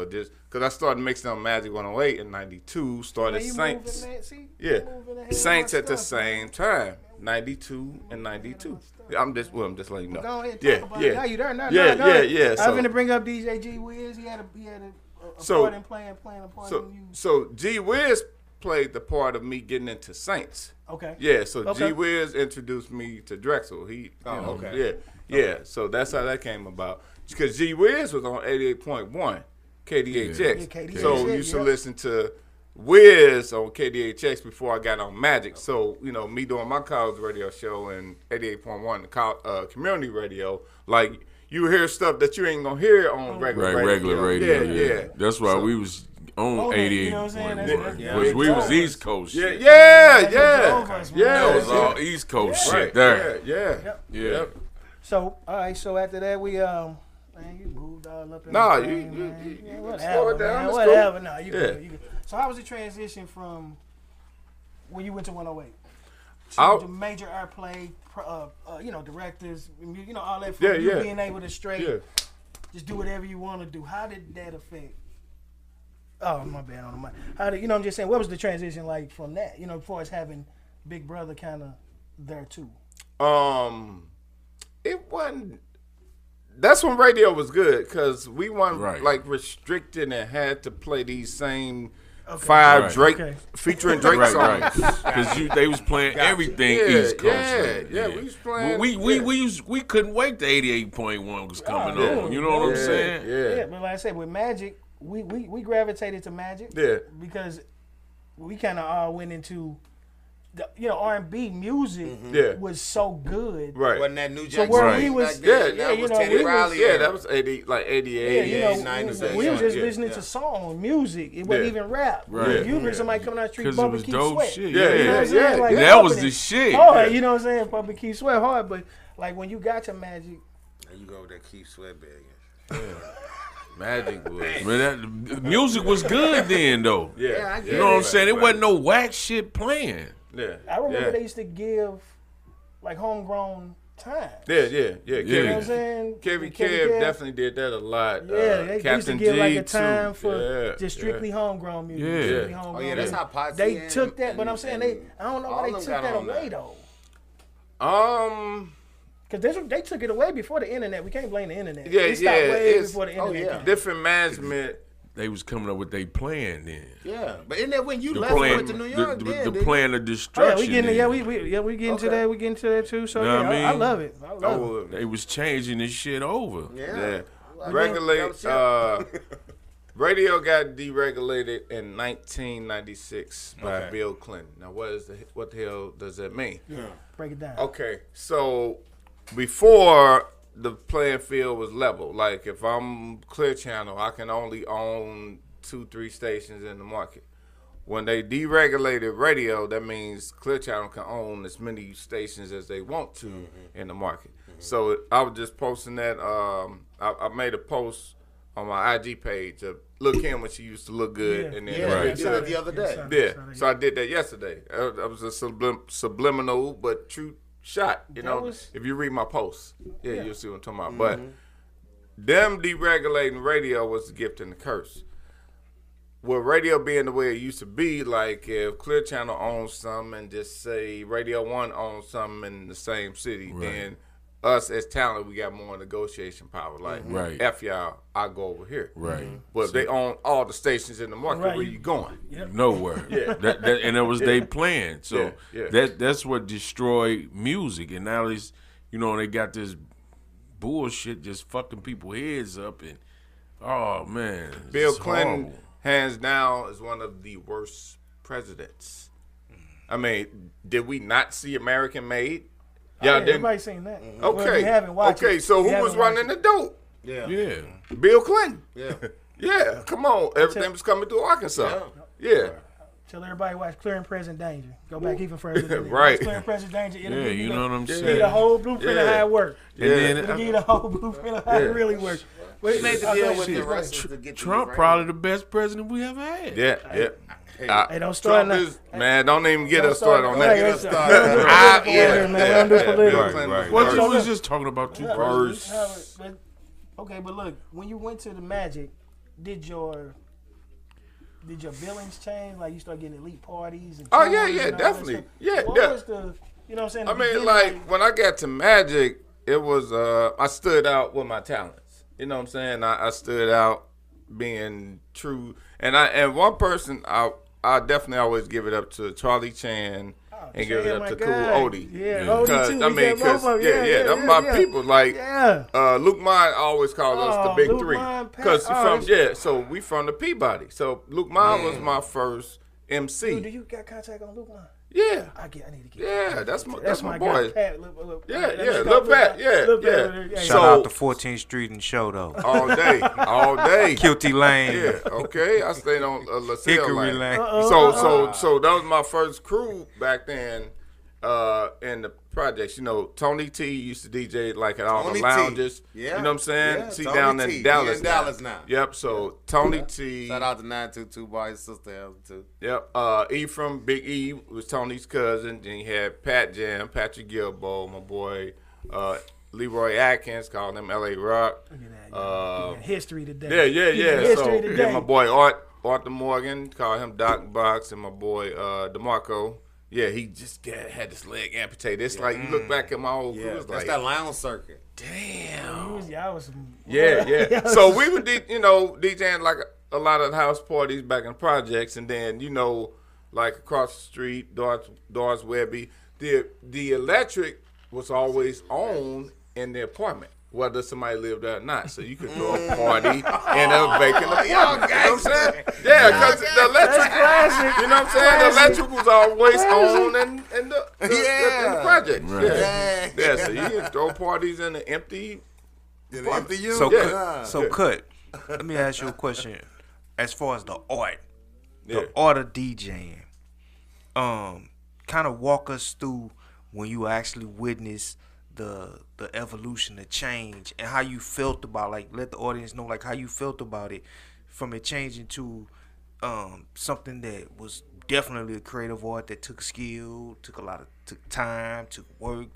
just because I started mixing on Magic 108 in '92, started Saints. Saints at the same time, '92 and '92. I'm just letting you know. Go ahead, talk about it. Now you there? No. Yeah. I'm gonna bring up DJ G Wiz. He had a part in playing a part in you. So G Wiz played the part of me getting into Saints. Okay. Yeah. So G Wiz introduced me to Drexel. Yeah. So that's how that came about. Because G Wiz was on 88.1 KDHX. Yeah, KDHX. So you used to listen to Wiz on KDHX before I got on Magic. So, me doing my college radio show and 88.1 community radio, like, you hear stuff that you ain't going to hear on regular radio. Yeah. That's why we was on 88.1. Because we was East Coast shit. Yeah. That was all East Coast shit there. Yeah. So, all right, so after that, we, man, you moved all up in Nah, the you whatever, slow it down. man, whatever. No, you good. So how was the transition from when you went to 108? The major airplay, directors, all that. From you being able to just do whatever you want to do. How did that affect? Oh, my bad on the mic. How did I'm just saying, what was the transition like from that? As far as having Big Brother kind of there too. It wasn't. That's when radio was good because we weren't like restricted and had to play these same 5 Drake featuring Drake songs. Because they was playing everything East Coast. Yeah, we was playing. We couldn't wait till 88.1 was coming on. You know what I'm saying? Yeah, but like I said, with Magic, we gravitated to Magic. Yeah. Because we kind of all went into. R&B music was so good. Right. Wasn't that New Jack? So where we was, that was Teddy Riley. That was 88, 90. We were just listening to song, music. It wasn't even rap. Right. You hear somebody coming out the street, bumping Keith Sweat. Shit. Yeah. Like, that was the shit. Hard, you know what I'm saying? Bumping Keith Sweat hard, but like when you got your Magic. There you go with that Keith Sweat bag. Magic was. Man, the music was good then, though. Yeah. You know what I'm saying? It wasn't no whack shit playing. Yeah. I remember they used to give like homegrown time. Yeah. You know what I'm saying? Kevin Kev definitely did that a lot. They Captain used to give G like a time too. for just strictly homegrown music. Yeah. Strictly homegrown That's how Potsy they took that, but I'm saying I don't know why they took that away though. Because they took it away before the internet. We can't blame the internet. It stopped way before the internet came. Different management they was coming up with their plan then. Yeah, but isn't that when you The left and plan, went to New York? the plan of Oh, destruction. we getting then. we getting to that. We getting to that too. So Know what I I mean? love it. I love it. They was changing this shit over. Yeah. Regulate. Radio got deregulated in 1996 by Bill Clinton. Now, what the hell does that mean? Yeah, break it down. Okay, so before the playing field was level, like if I'm Clear Channel, I can only own 2-3 stations in the market. When they deregulated radio, that means Clear Channel can own as many stations as they want to in the market. So I was just posting that. I made a post on my IG page of Lil' Kim when she used to look good, and then Yeah, Right. you did it the other day. yeah. So I did that yesterday. That was a subliminal but true shot. You know, if you read my post, you'll see what I'm talking about. But them deregulating radio was the gift and the curse. With radio being the way it used to be, like if Clear Channel owns something and just say Radio 1 owns something in the same city, then us as talent, we got more negotiation power. Like, F y'all, I go over here. Right. But if they own all the stations in the market, where you going? Nowhere. And that was they plan. So that's what destroyed music. And now it's, they got this bullshit just fucking people heads up. And oh man, Bill it's Clinton, horrible. hands down, is one of the worst presidents. I mean, did we not see American Made? Yeah, everybody's seen that. Okay, so who was running the dope? Yeah. Bill Clinton. Yeah. Yeah, come on. Everything was coming through Arkansas. Yeah. Tell everybody watch Clear and Present Danger. Go back even further. Right. Clear and Present Danger. It'll give You know what I'm Give you saying? the whole blueprint of how it works. And then It'll give you the whole blueprint of how it really works. You made the deal with Shit. the Russians to get Trump the probably the best president we ever had. Yeah. Hey, don't start Trump now. man, don't even get us started on Hey, that. let's start. Yeah. Political. Right. What you was just talking about two First. Okay, but look, when you went to the Magic, did your billings change? Like you start getting elite parties? And Oh, tours yeah, and all that definitely. stuff? Yeah, What yeah. was the, you know what I'm saying? I the mean, beginning, like, when I got to Magic, it was, I stood out with my talents. You know what I'm saying? I stood out being true. And one person, I definitely always give it up to Charlie Chan and give it up to Cool Odie. Yeah, Yeah. Odie too. I mean, them my people. Like, Luke Mine always calls us the Big Luke Three. Mine, Because Pat- so we from the Peabody. So Luke Mine was my first MC. Dude, do you got contact on Luke Mine? Yeah. I need to get. Yeah, that's my boy. Guy, Pat. Look, Yeah, Lil Pat, yeah. Shout out to 14th Street and show though. All day. Guilty Lane. Yeah, okay. I stayed on LaSalle Hickory Lane. Lane. So that was my first crew back then in the projects. You know, Tony T used to DJ like at all Tony the T. lounges. Yeah. You know what I'm saying? Yeah, See Tony down T. in He Dallas. in Dallas now. Yep. So Tony T. Shout out to 922 by his sister too. Yep. Ephraim, Big E was Tony's cousin. Then you had Pat Jam, Patrick Gilbo, my boy, Leroy Atkins, called him L.A. Rock. Look at that. History today. Yeah. History So today. then my boy Arthur Morgan, called him Doc Box, and my boy DeMarco. Yeah, he just had his leg amputated. It's like you look back at my old crew, it's That's like, that lounge circuit. damn. Y'all was some. Yeah. So we would, DJing like a lot of the house parties back in projects, and then like across the street, Doris Webby. The electric was always on in the apartment, whether somebody lived there or not. So you could throw a party in a vacant apartment. You know what I'm saying? Yeah, because the electric, you know what I'm saying? The electric was always on in the project. Right. Yeah, so you can throw parties in the empty. So Kut, let me ask you a question. As far as the art of DJing, kind of walk us through when you actually witnessed the evolution, the change, and how you felt about, like, let the audience know like how you felt about it, from it changing to something that was definitely a creative art that took skill, took time, took work.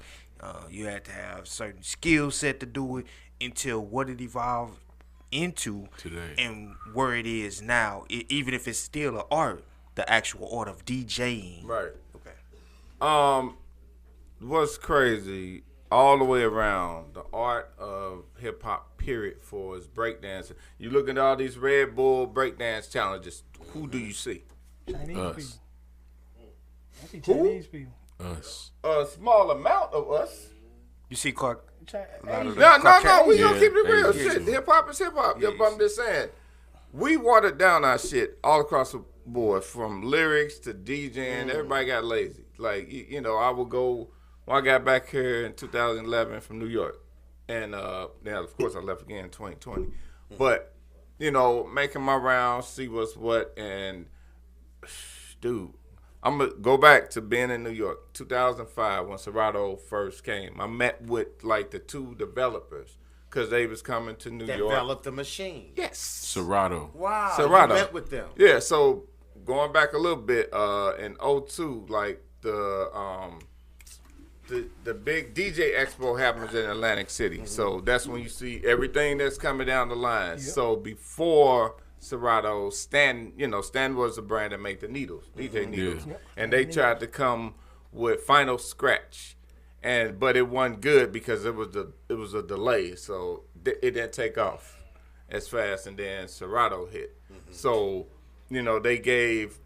You had to have certain skill set to do it, until what it evolved into Today. and where it is now. Even if it's still an art, the actual art of DJing. Right. Okay. What's crazy all the way around, the art of hip hip hop period for his breakdancing. You look at all these Red Bull breakdance challenges. Who do you see? Chinese Us. people. I see Chinese people. Us. A small amount of us. You see Clark. Asian. No, we Yeah, gonna keep it real. yeah. Shit, hip hop is hip hop. Yeah, but I'm just saying, we watered down our shit all across the board, from lyrics to DJing. Everybody got lazy. Like, you know, I would go when I got back here in 2011 from New York, and then of course I left again in 2020. But you know, making my rounds, see what's what, and dude. I'm going to go back to being in New York, 2005, when Serato first came. I met with, like, the two developers because they was coming to New York. Developed the machine. Yes. Serato. Wow. Serato. You met with them. Yeah, so going back a little bit, in 02, like, the big DJ Expo happens in Atlantic City. So that's when you see everything that's coming down the line. Yep. So before Serato, Stan was the brand that made the needles, DJ needles, and they tried to come with Final Scratch, but it wasn't good because it was a delay, so it didn't take off as fast, and then Serato hit. So, you know, they gave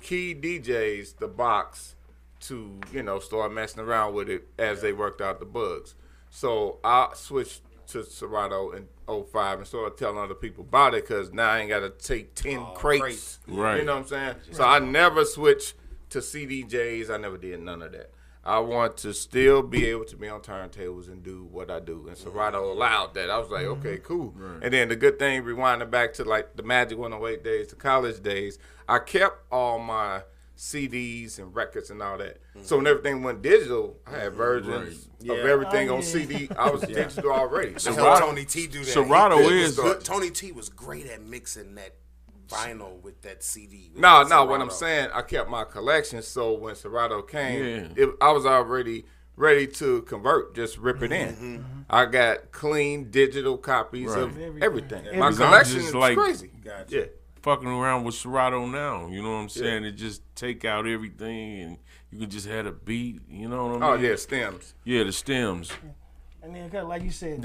key DJs the box to, you know, start messing around with it as they worked out the bugs. So I switched to Serato in 05 and started telling other people about it, because now I ain't got to take 10 crates. Right. You know what I'm saying? So I never switched to CDJs. I never did none of that. I want to still be able to be on turntables and do what I do. And Serato allowed that. I was like, okay, cool. Right. And then the good thing, rewinding back to like the Magic 108 days, the college days, I kept all my CDs and records and all that. So when everything went digital, I had versions of everything on CD. I was digital already. So Tony T do that. Serato is Tony T was great at mixing that vinyl with that CD. No, what I'm saying, I kept my collection. So when Serato came, I was already ready to convert, just rip it in. I got clean digital copies of everything. My collection is crazy. Gotcha. Yeah. fucking around with Serato now. You know what I'm saying? It just take out everything and you can just have a beat. You know what I mean? Oh, yeah, stems. Yeah, the stems. And then, cause like you said,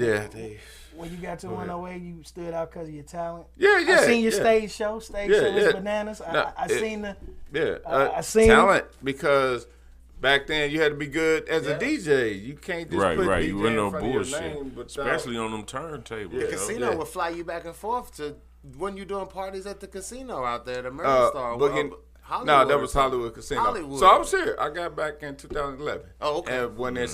when you got to 108, you stood out because of your talent. Yeah. I seen your stage show. Stage show was bananas. I seen talent, because back then you had to be good as a DJ. You can't just put DJ you wouldn't know in front of bullshit, your name, especially on them turntables. The casino would fly you back and forth to when you doing parties at the casino out there, the Star. No, that was Hollywood Casino. Hollywood. So I was here. I got back in 2011. Oh, okay. And when it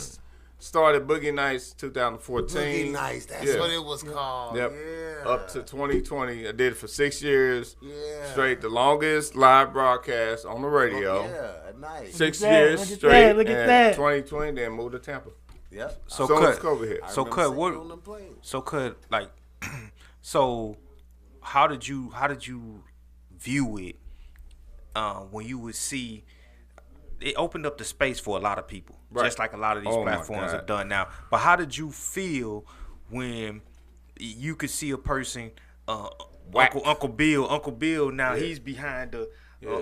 started, Boogie Nights 2014. Boogie Nights, that's what it was called. Yep. Yeah. Up to 2020. I did it for 6 years. Yeah. Straight, the longest live broadcast on the radio. Yeah, nice. 6 years look at straight. that, look at that. 2020, then moved to Tampa. Yep. So it's over here. So Kut, so how did you view it when you would see it opened up the space for a lot of people, just like a lot of these platforms have done now. But how did you feel when you could see a person, Uncle Bill? Now he's behind a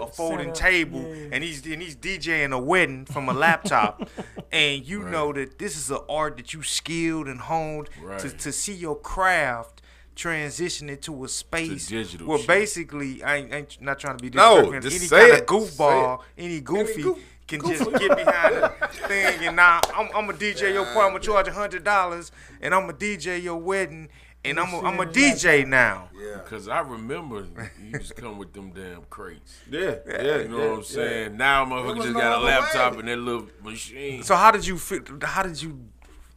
folding table and he's DJing a wedding from a laptop, and you know that this is an art that you skilled and honed to see your craft transition into a space where basically I ain't not trying to be disrespectful. Any kind of goofball, any goofy can just get behind the thing, and now I'm a DJ your party. I'm gonna charge $100, and I'm a DJ your wedding, and I'm a DJ now. Yeah. Because I remember you just come with them damn crates. Yeah. You know what I'm saying? Yeah. Now motherfucker just got a laptop and that little machine. So how did you feel? How did you?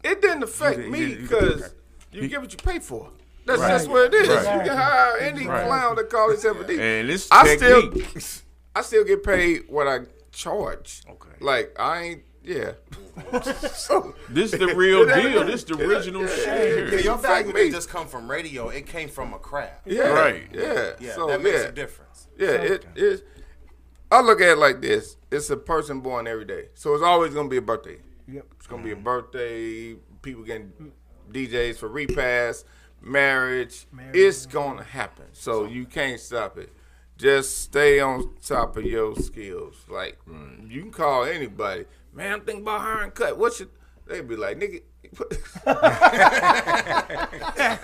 It didn't affect me because you get what you pay for. That's what it is. You can hire any clown that call himself a DJ. And this I still get paid what I charge. Okay. Like I ain't. Yeah. So, this the real deal. This the original shit. Yeah, your value didn't just come from radio. It came from a craft. Yeah. Yeah. So that makes a difference. Yeah. It is. I look at it like this. It's a person born every day. So it's always gonna be a birthday. Yep. It's gonna be a birthday. People getting DJs for repass. Marriage, it's gonna happen, so you can't stop it. Just stay on top of your skills. Like you can call anybody, man. I'm thinking about hiring Kut. They be like, nigga.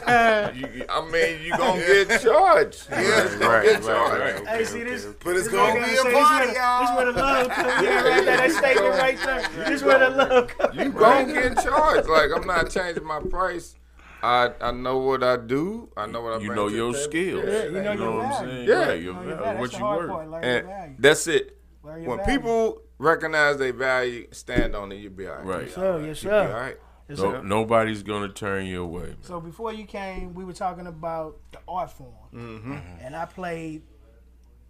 I mean, you gonna get charged. Right. Hey, see this? But it's this gonna what I be gotta a say. party, This y'all. where the love comes in right there. That statement right there. This where the love comes in. You gonna get charged. Like, I'm not changing my price. I know what I do. I know what I bring. You know to your the table. skills. Yeah, you know You your know what I'm value. saying? Yeah. Right, your Learn your value, value. what That's the you hard worth. part. Learn your And value. that's it. Learn your When value. people recognize their value, stand on it, you'll be all right. Right. Yes, sir. Yes, You'll be all sir. right. Yes, No, sir. nobody's gonna turn you away. Man. So before you came, we were talking about the art form, and I played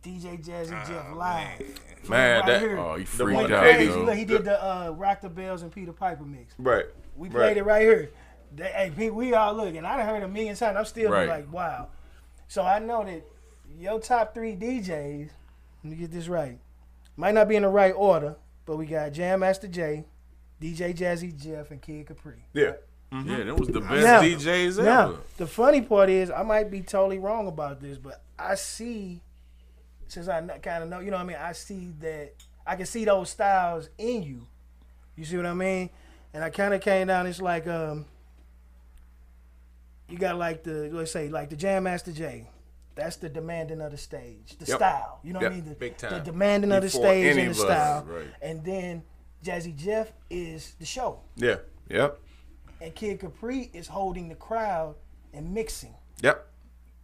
DJ Jazzy Jeff live. Man, right that here. Oh, he The freaked one out, crazy- yo. Look, he did the Rock the Bells and Peter Piper mix. right. We played it right here. Hey, people, we all look, and I done heard it a million times. I'm still Right. like, wow. So I know that your top 3 DJs, let me get this right, might not be in the right order, but we got Jam Master Jay, DJ Jazzy Jeff, and Kid Capri. Yeah. Yeah, that was the best Now- DJs ever. Now, the funny part is, I might be totally wrong about this, but I see, since I kind of know, you know what I mean, I see that, I can see those styles in you. You see what I mean? And I kind of came down, it's like, you got like the, let's say, like the Jam Master Jay. That's the demanding of the stage, the Yep. style. You know what I Yep. mean? Big time. The demanding of the Before stage any and the of us, style. right. And then Jazzy Jeff is the show. Yeah. Yep. And Kid Capri is holding the crowd and mixing. Yep.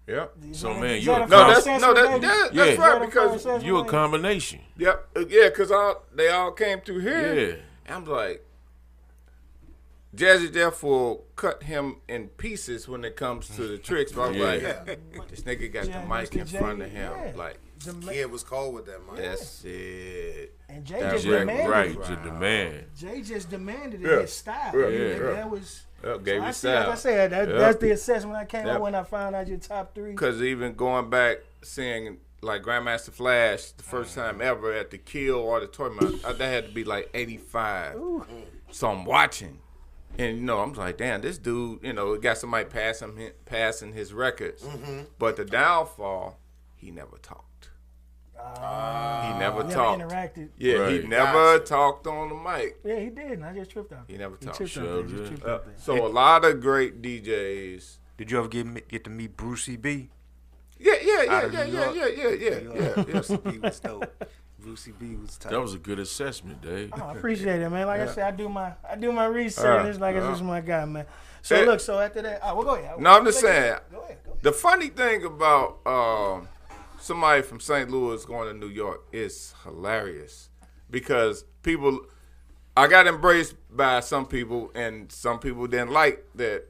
Yep. So, Is man, that you a a fair No, that's assessment, no, baby? that's Yeah. right Is that a fair because assessment, You a baby? combination. yep, yeah, because they all came through here. Yeah. I'm like, Jazzy Jeff will cut him in pieces when it comes to the tricks. But I'm Yeah. like, this nigga got Yeah, the mic Mr. in J, front of him. yeah. Like, Kid was cold with that mic. that's it. And Jay That's just Yeah, demanded right, it. the demand. Jay just demanded Yeah. his style. Yeah, You know, yeah. That was. Yep, So gave you I see, like I style. said, Yep. that's the assessment I came Yep. up when I found out your top 3. Because even going back, seeing like Grandmaster Flash the first time ever at the Kill Auditorium, that had to be like 85. So I'm watching. And, you know, I'm like, damn, this dude, you know, got somebody passing his records. But the downfall, he never talked. He never talked. interacted. Yeah, Right. he never talked on the mic. Yeah, he did. And I just tripped out. He never talked. Tripped out Sure there, just did. tripped out there. So a lot of great DJs. Did you ever get to meet Brucey B? Yeah. Out of New York. Yeah. Brucey B was dope. Brucey B was tight. That was a good assessment, Dave. Oh, I appreciate it, man. Like I said, I do my research. It's like it's just my guy, man. So Hey. look, so after that, well, go ahead. No, I'm just saying. Go ahead. The funny thing about somebody from St. Louis going to New York is hilarious because I got embraced by some people, and some people didn't like that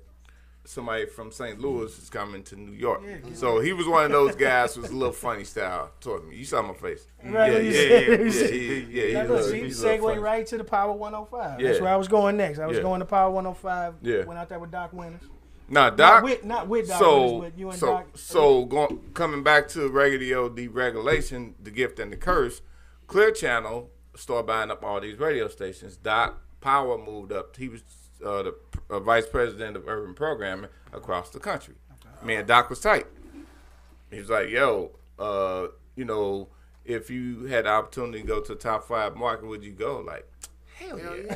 somebody from St. Louis is coming to New York. So he was one of those guys who was a little funny style toward me. You saw my face. Right, what you said. Now, look, see, he's a little segue funny. right to the Power 105. Yeah. That's where I was going next. I was Yeah. going to Power 105. Yeah. Went out there with Doc Winters. Now, Doc. Not with Doc So, Winters, but you and Doc. coming back to radio deregulation, the gift and the curse, Clear Channel started buying up all these radio stations. Doc Power moved up. He was the vice president of urban programming across the country. Me and Doc was tight. He was like, yo, you know, if you had the opportunity to go to the top 5 market, would you go? Like, hell yeah.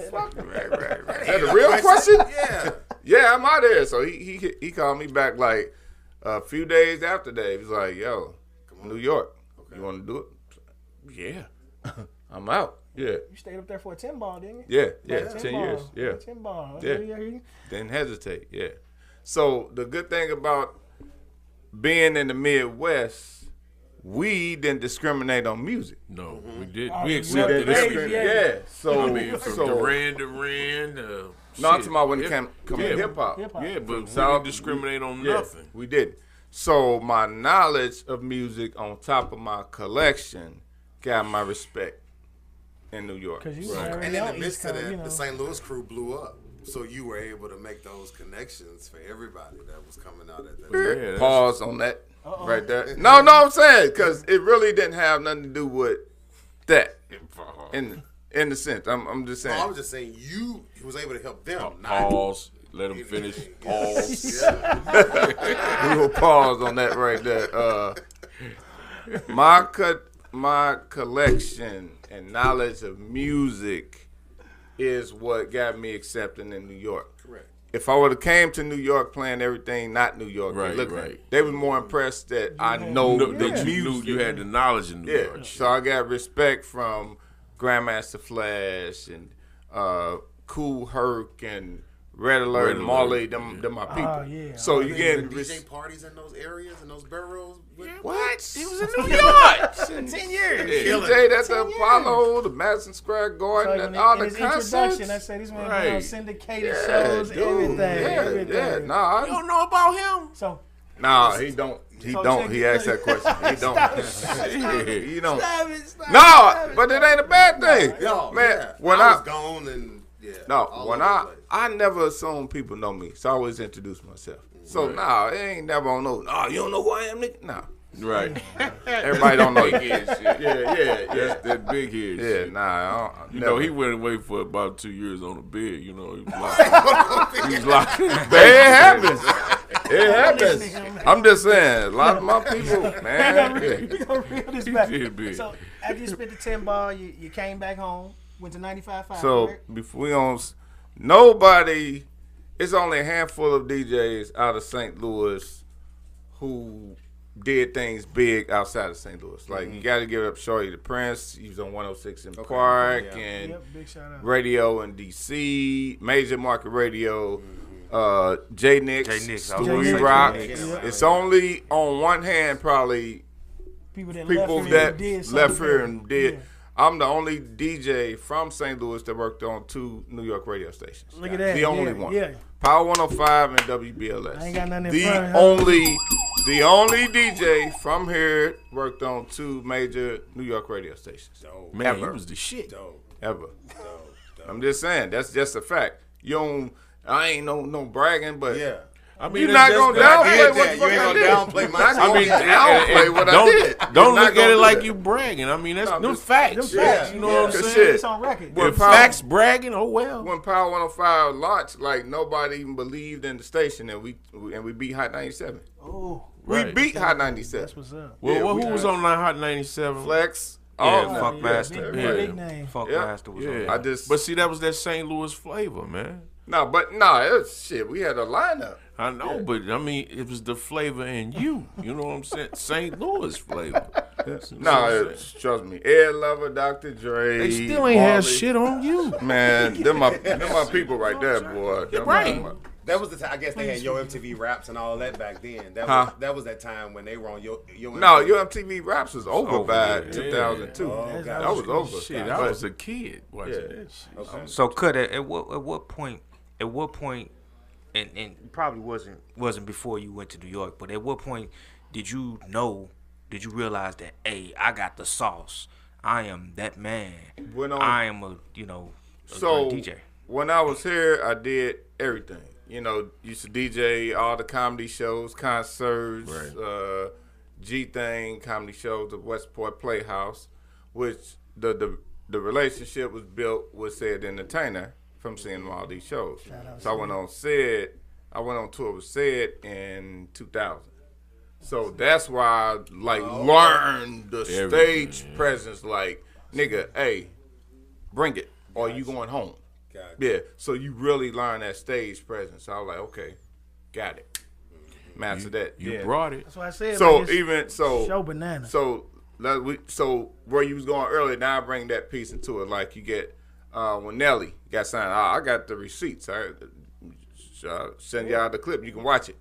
Fuck, right. Is that a real question? Yeah. Yeah, I'm out there. So he called me back like a few days after that. He was like, yo, New York, you want to do it? Yeah. I'm out. Yeah. You stayed up there for a 10 ball, didn't you? Yeah, 10 years. Yeah. 10 ball. Yeah. Didn't hesitate. Yeah. So the good thing about being in the Midwest, we didn't discriminate on music. No, we did. Oh, We we accepted did. everything. Yeah. So I mean, from Duran to Rand. no, I'm talking about when it came to Yeah. hip hop. Hip-hop. Yeah, but we South- didn't discriminate on Yeah, nothing. we did. So my knowledge of music on top of my collection got my respect in New York. Because you And already in know the East midst of Coast, that, you know. the St. Louis crew blew up. So you were able to make those connections for everybody that was coming out at that time. Yeah, that's- Pause on that right there. No, I'm saying because it really didn't have nothing to do with that. In the sense, I'm just saying. No, I was just saying you was able to help them. not Pause. Let him finish. Pause. We will pause on that right there. My collection and knowledge of music is what got me accepted in New York. Correct. if I would have came to New York playing everything not New York, they was more impressed that I know that you knew you had the knowledge in New York. So I got respect from Grandmaster Flash and Cool Herc and Red Alert and Marley, them my people. So you get DJ parties in those areas, in those boroughs. What? He was in New York. 10 years. DJ at the Apollo, the Madison Square Garden, and all the concerts. I said these men on syndicated shows, everything. Yeah. Nah, you don't know about him. So. Nah, he don't. He don't. He asked that question. He don't. He don't. Stop No, but it ain't a bad thing. Yo, man, when I was gone and I never assume people know me, so I always introduce myself. So it ain't never on no. Oh, you don't know who I am, nigga? Nah. Right. Everybody don't know. Yeah. That's that big head shit. Yeah, nah. You know, he went away for about 2 years on a bed. You know, he was locked. It happens. It happens. I'm just saying, a lot of my people, man. We gonna reel this back. Big. So after you spent the 10 ball, you came back home, went to 95.5. So correct? before we on, nobody. It's only a handful of DJs out of St. Louis who did things big outside of St. Louis. Like, you got to give it up Shorty the Prince. He was on 106 in Park and big shout out. radio in D.C., major market radio. J Nix, Stewie Rock. It's only on one hand probably people that left here and did. Yeah. I'm the only DJ from St. Louis that worked on 2 New York radio stations. Look at that. The only one. Yeah. Power 105 and WBLS. I ain't got nothing in the front, the only DJ from here worked on 2 major New York radio stations. Man, ever. He was the shit. Ever. I'm just saying, that's just a fact. I ain't no bragging, but I mean, you're not gonna downplay what you ain't gonna downplay my I mean, downplay what I did. Don't look at it like you bragging. I mean, that's them facts. You know what I'm saying? It's on record. If facts bragging, oh well. When Power 105 launched, like nobody even believed in the station, and we beat Hot 97. Oh, we beat Hot 97. That's what's up. Well, who was on that Hot 97? Flex. Funk Master. Big name. Funk Master was on. But see, that was that St. Louis flavor, man. No, it was shit. We had a lineup. I know, but I mean, it was the flavor in you. You know what I'm saying? St. Louis flavor. Trust me. Ed Lover, Dr. Dre. They still ain't had shit on you. Man, them my people right there, boy. Right. That was the time. I guess they had Yo MTV Raps and all that back then. That was that time when they were on Yo MTV. No, Yo MTV Raps was over by 2002. Oh, that was over. Shit, I was a kid watching that shit. Okay. So, Kut, at what point, and it probably wasn't before you went to New York, but at what point did you realize that, hey, I got the sauce. I am that man. I am a DJ. When I was here, I did everything. Used to DJ all the comedy shows, concerts, G-Thing, comedy shows, the Westport Playhouse, which the relationship was built with said entertainer from seeing all these shows. So I went on tour with Said in 2000. So that's why I learned the stage presence. Like, nigga, hey, bring it, or you going home. Yeah, so you really learn that stage presence. So I was like, okay, got it. Master that. You brought it. That's what I said. Show banana. So where you was going earlier, now I bring that piece into it. Like you get when Nelly got signed, I got the receipts. I send y'all the clip. You can watch it.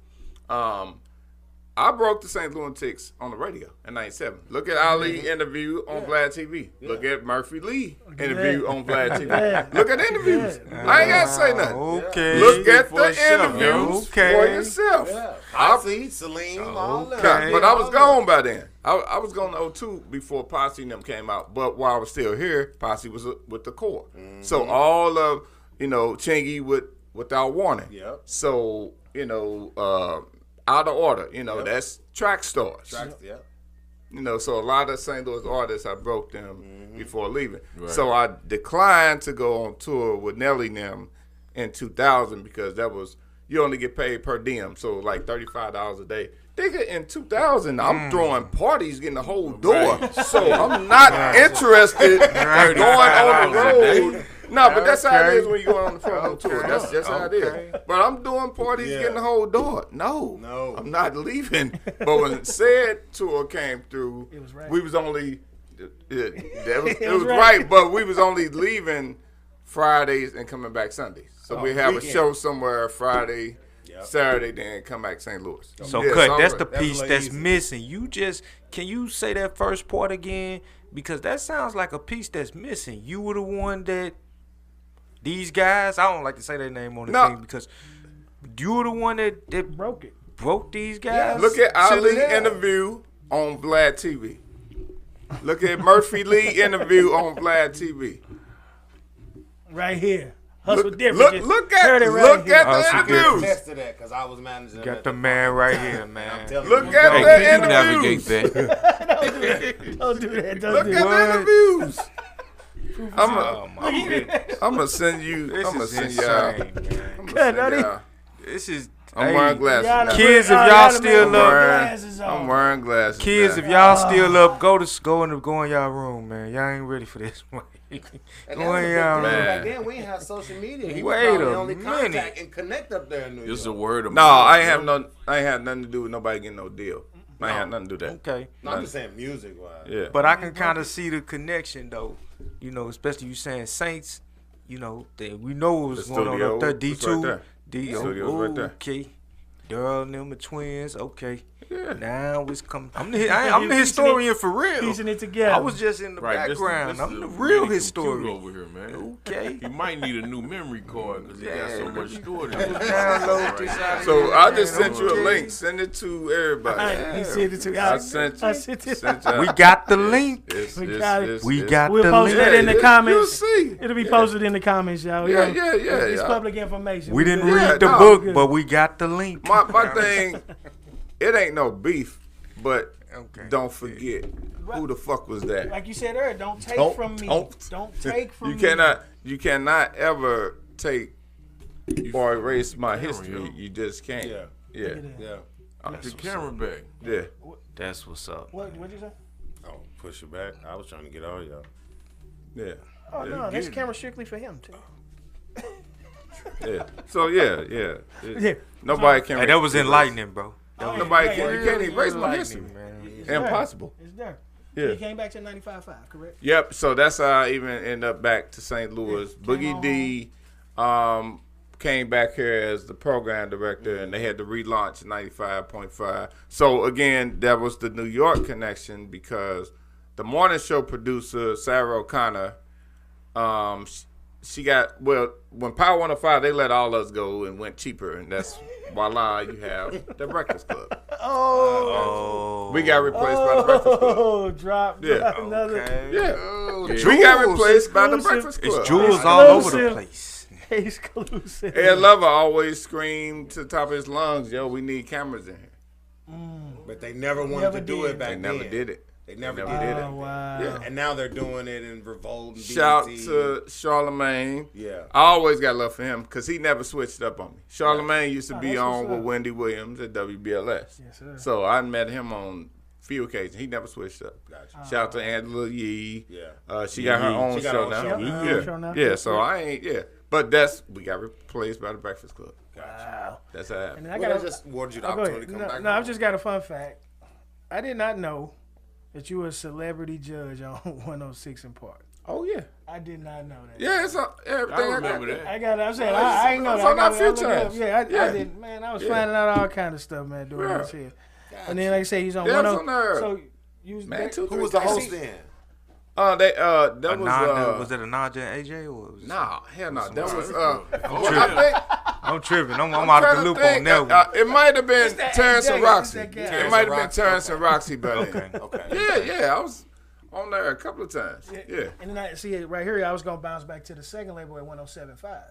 I broke the St. Lunatics on the radio in 97. Look at Ali interview on Vlad TV. Look at Murphy Lee interview on Vlad TV. Look at the interviews. I ain't got to say nothing. Okay. Look at the interviews for yourself. I see Salim. But I was gone by then. I was going to 02 before Posse and them came out. But while I was still here, Posse was with the core. So all of, Chingy without warning. Yep. So, out of order, that's track stars. So a lot of St. Louis artists, I broke them before leaving. Right. So I declined to go on tour with Nelly and them in 2000 because that was, you only get paid per diem, so like $35 a day. Nigga, in 2000, I'm throwing parties, getting the whole door. Right. So I'm not interested in going on the road No, but that's how it Okay. is when you go on the promo tour. That's how it is. But I'm doing parties, getting the whole door. No, I'm not leaving. But when said tour came through, It was right. we was only it was right, but we was only leaving Fridays and coming back Sundays. So we have a show somewhere Friday, Saturday, then come back St. Louis. So Yeah, Cut, so that's I'm- the piece that's easy. missing. Can you say that first part again? Because that sounds like a piece that's missing. You were the one that these guys, I don't like to say their name on the thing because you were the one that Broke it. broke these guys. Look at Ali Chilling out. interview on Vlad TV. Look at Murphy Lee interview on Vlad TV. Right here. Hustle Look, different. look, Just look heard at it right look here. at Hustle the different. interviews. Test to that because I was managing. Got the man right here, man. Look Hey, at can the you navigate interviews. that? Don't do that. Don't Look do at that. the interviews. Oh my goodness. I'm gonna send you. This I'm gonna is send y'all. insane, man. I'm gonna send y'all. This is I'm wearing glasses Y'all now. Kids, if y'all y'all done still made up- glasses on. I'm wearing glasses. Kids, now. if y'all still up, go in y'all room, man. Y'all ain't ready for this one. Go in y'all Man. room. Back then, we ain't have social media. He Wait was probably a the only minute. contact and connect up there in New York. It's a word of No, mouth, I ain't have bro. I ain't had nothing to do with nobody getting no deal. I ain't had nothing to do with that. Okay. No, I'm just saying music wise. Yeah. But I can kind of see the connection, though. You know, especially you saying Saints. You know, we know what was The going on studio up there. was D2. right there. D. The studio's right there. Okay. Daryl and them are twins. Okay. Yeah. Now it's coming. I'm the historian for real. Piecing it together. I was just in the Right, background. this I'm is the a real mini historian. computer over here, man. Okay. He might need a new memory card because he got so much storage. Download this out So here, I just man. sent you a Okay. link. Send it to everybody. He sent it to I sent I you. sent it. Sent y'all. We got the link. It's- We it's- got it. it's- We it's- got We'll the post link. that in the You'll comments. see. It'll be posted in the comments, y'all. Yeah, You know, yeah, yeah, It's yeah. public information. We didn't good. read the no. book, Good. but we got the link. My thing, it ain't no beef, but Okay. don't forget who the fuck was that. Like you said earlier, don't take Don't- from me. don't. Don't take from You me. cannot ever take or erase my Camera, history. yo. You just can't. Yeah. Yeah. Yeah. Put the camera back. Yeah. That's what's up. What'd you say? Oh, push it back. I was trying to get all y'all. Yeah. Oh, Yeah, no, get that's it. camera strictly for him, too. Yeah. So yeah. It- Yeah. Nobody can. Hey, that was erase- enlightening, bro. Nobody can. You can't Really erase my enlightening, history. man. It's there. Impossible. It's there. Yeah. He came back to 95.5, correct? Yep. So that's how I even end up back to St. Louis. Boogie D came back here as the program director, and they had to relaunch 95.5. So again, that was the New York connection because the morning show producer Sarah O'Connor, she got when Power 105 they let all us go and went cheaper, and that's voila, you have the Breakfast Club. Oh. We got replaced by the Breakfast Club. Oh, drop Yeah. another Okay. Yeah. Oh, We got jewels. replaced by the Exclusive. Breakfast Club. It's jewels all over the Exclusive. place. exclusive. Ed Lover always screamed to the top of his lungs, yo, we need cameras in here. But they never wanted Never to do did. it back They then. never did it. They never They did never it. did Oh, wow. Yeah. And now they're doing it in Revolt and Shout BET. to Charlemagne. Yeah. I always got love for him because he never switched up on me. Charlemagne used to Oh, be that's on what's with up. Wendy Williams at WBLS. Yes, sir. So I met him on few occasions. He never switched up. Gotcha. Shout out to Angela Yee. Yeah. She got her own She got show her own now. show. Yep, Yeah. own show now. Yeah, so I ain't, yeah. But we got replaced by the Breakfast Club. Wow. That's how it happened. And I Well, got they just awarded you the go opportunity ahead. to come No, back. no, I've home. just got a fun fact. I did not know that you were a celebrity judge on 106 in Park. Oh, yeah. I did not know that. Yeah, it's everything. I remember that. I got. I'm saying I ain't know that. So I not got few I looked it up. times. Yeah, I Yeah. did. Man, I was Yeah. finding out all kind of stuff, man, during Yeah. this here. And then, like I say, he's on Yeah, 10. it's on there. So you was Man, back- 2, Who was the host then? That was Was that Anaja and AJ? Or was it nah, hell no. That was I'm tripping. I'm I'm out of trying the to loop think, on that one. it might have been that Terrence AJ, and Roxy. it's that guy. It might have been Roxy, Terrence and Roxy, but Okay. yeah, I was on there a couple of times. Yeah. And then I see it right here. I was gonna bounce back to the second label at 107.5.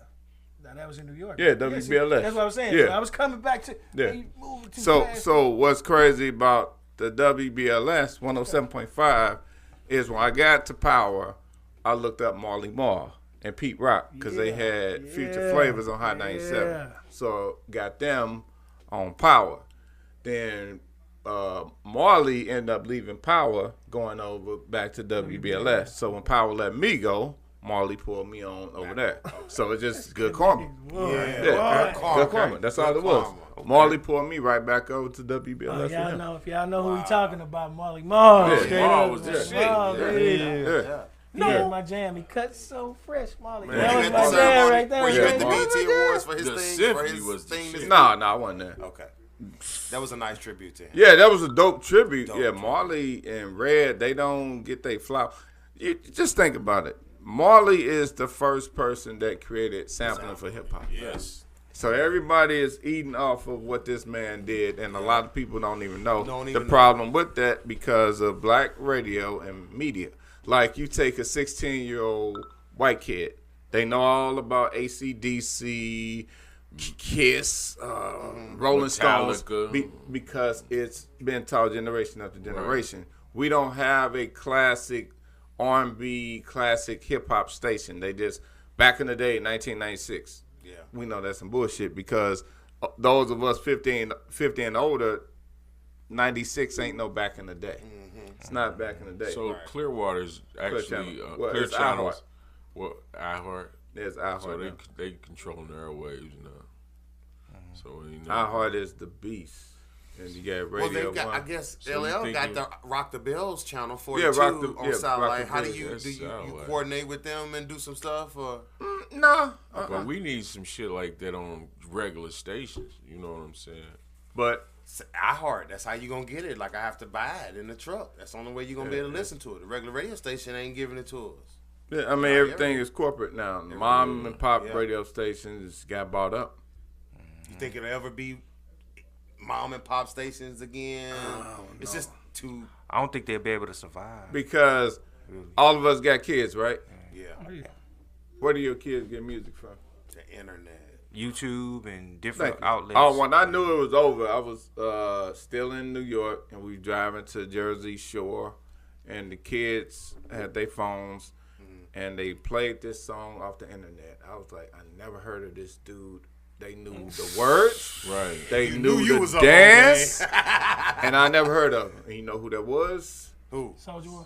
Now that was in New York. Yeah, see, WBLS. that's what I was saying. Yeah. So I was coming back to. Yeah. You moving too So fast. what's crazy about the WBLS 107.5 is when I got to Power, I looked up Marley Marl and Pete Rock because they had Future Yeah. Flavors on Hot 97. Yeah. So got them on Power. Then Marley ended up leaving Power, going over back to WBLS. So when Power let me go, Marley pulled me on over there. So it's just good karma. Good karma. That's all it was. Okay. Marley pulled me right back over to WBLS. If y'all know who we talking about, Marley Marl. Marl was the shit. Yeah, my jam. He cuts so fresh, Marley. Man, That was my jam right there. Were you at the BET Awards for his The thing? symphony was the shit. Nah, I wasn't there. Okay. That was a nice tribute to him. Yeah, that was a dope tribute. Dope yeah, tribute. Marley and Red, they don't get their flower. Just think about it. Marley is the first person that created sampling for hip hop. Yes. So everybody is eating off of what this man did, and a lot of people don't even know the know. problem with that because of black radio and media. Like you take a 16-year-old white kid, they know all about AC/DC, Kiss, Rolling Stones, because it's been taught generation after generation. Right. We don't have a classic R&B, classic hip-hop station. They just, back in the day, 1996, we know that's some bullshit because those of us 50 and older, 96 ain't no back in the day. It's not back in the day. So Clearwater's actually Clear Channels. iHeart. There's iHeart. So they controlling the airwaves now. So iHeart is the beast, and you got Radio Well, they got. 1. I guess LL got the Rock the Bells channel 42 on Rock satellite. the How do Bells, you coordinate with them and do some stuff? Or no, but we need some shit like that on regular stations. You know what I'm saying? But iHeart, that's how you gonna get it. Like I have to buy it in the truck. That's the only way you gonna be able to listen to it. The regular radio station ain't giving it to us. Yeah, I mean everything is corporate now. Mom and pop radio stations got bought up. You think it'll ever be mom and pop stations again? It's just too. I don't think they'll be able to survive. Because all of us got kids, right? Yeah. Where do your kids get music from? The internet. YouTube and different outlets. Oh, when I knew it was over, I was still in New York, and we driving to Jersey Shore, and the kids had their phones, and they played this song off the internet. I was like, I never heard of this dude. They knew the words. Right. They knew the dance. And I never heard of him. And you know who that was? Who? Soulja Boy.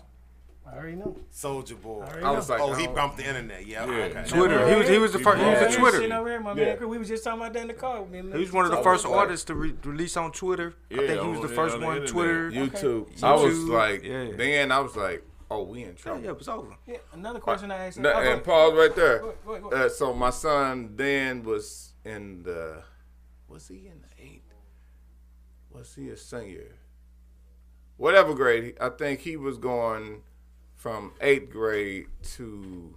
I already know. Soulja Boy. I was like, he bumped the internet. Yeah. Okay. Twitter. He was the first. He was a Twitter. Over here, my man. We was just talking about that in the car. He was one of the first artists to release on Twitter. I think he was the first one. Twitter, YouTube. Okay. I was like, then I was like, oh, we in trouble. Yeah, it was over. Yeah. Another question I asked. And pause right there. Go ahead. So my son then was in the. Was he in the 8th? Was he a senior? Whatever grade. I think he was going from 8th grade to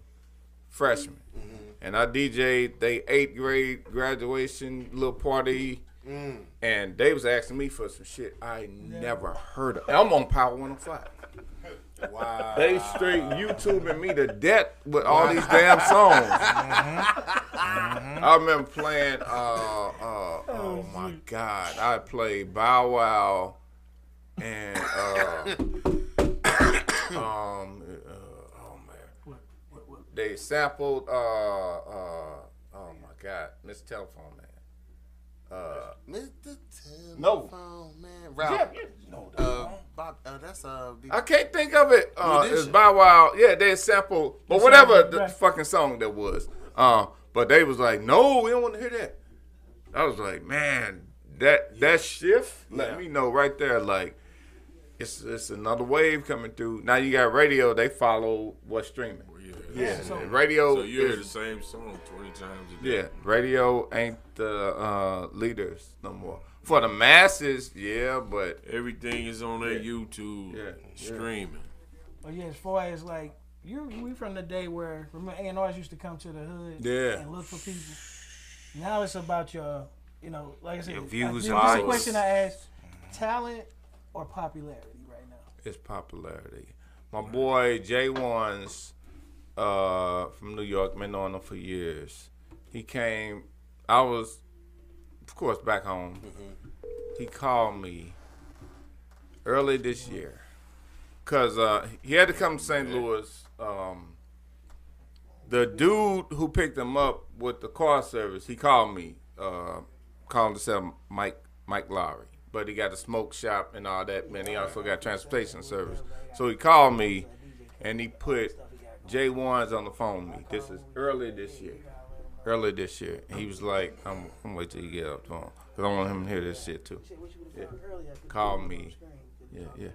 freshman. And I DJ'd they 8th grade graduation little party. And they was asking me for some shit I never heard of. I'm on Power 105. Wow. They straight YouTubing me to death with all these damn songs. I remember playing, oh my God, I played Bow Wow and, oh man, they sampled, oh my God, Mr. Telephone Man. Mr. Telephone No. Man. Ralph. That's I can't think of it. It's Bow Wow. Yeah, they sampled, but The whatever sample, the right. fucking song that was. But they was like, no, we don't want to hear that. I was like, man, that shift let me know right there, like, it's another wave coming through. Now you got radio, they follow what's streaming. Yeah. Radio. So you hear the same song 20 times a day. Yeah, radio ain't the leaders no more. For the masses, but Everything is on their YouTube streaming. But yeah, as far as like we from the day where remember A&Rs used to come to the hood and look for people. Now it's about your, like I said, Your views this and is a likes. question I asked: talent or popularity right now? it's popularity. My boy J1's from New York, been knowing him for years. He came, I was, of course, back home. He called me early this year because he had to come to St. Louis. The dude who picked him up with the car service, he called me, called himself Mike Lowry. But he got a smoke shop and all that, man. He also got transportation service. So he called me and he put J1's on the phone with me. This is early this year. And he was like, I'm gonna wait till you get up to him. Because I want him to hear this shit too. Yeah. Call me. Yeah.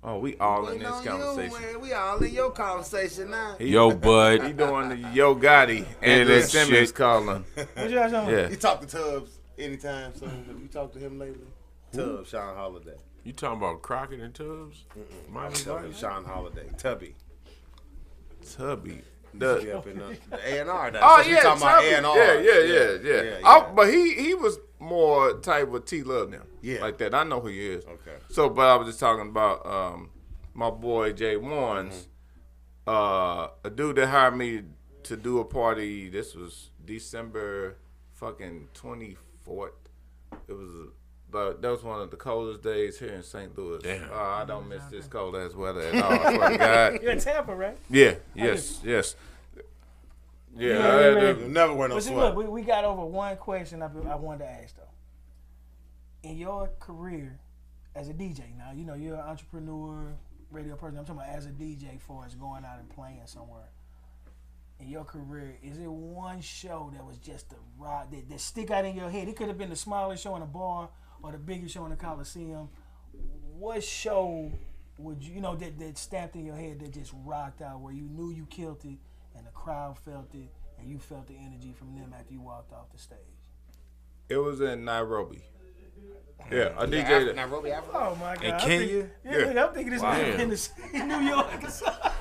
Oh, we all in this conversation. Man. We all in your conversation now. Yo, bud. He doing the Yo Gotti. And that Simmons shit. calling. What you guys talking about? Yeah. You talk to Tubbs anytime soon? Have you talked to him lately? Tubbs, Sean Holiday. You talking about Crockett and Tubbs? I'm telling you, Sean Holiday. Tubby. Tubby. Be up in the A&R now. Oh, Since we yeah, talking about Tubby. A&R. Yeah. Yeah. But he was more type of T-Love now. Yeah. Like that. I know who he is. Okay. So, but I was just talking about my boy Jay Warnes, a dude that hired me to do a party. This was December fucking 24th. It was, but that was one of the coldest days here in St. Louis. Damn. I don't miss this cold ass weather at all. I swear to God. You're in Tampa, right? Yeah. Yes. Yeah. You'll never wear no But see, sweat. look, we got over one question I wanted to ask though. In your career as a DJ, now you know you're an entrepreneur, radio person. I'm talking about as a DJ for us going out and playing somewhere. In your career, is it one show that was just the rock that stick out in your head? It could have been the smallest show in a bar or the biggest show in the Coliseum. What show would you know that stamped in your head that just rocked out where you knew you killed it and the crowd felt it and you felt the energy from them after you walked off the stage? It was in Nairobi. Yeah, I DJ'd. Nairobi, Africa. Oh my God! In Kenya? Yeah, I'm thinking this nigga in New York.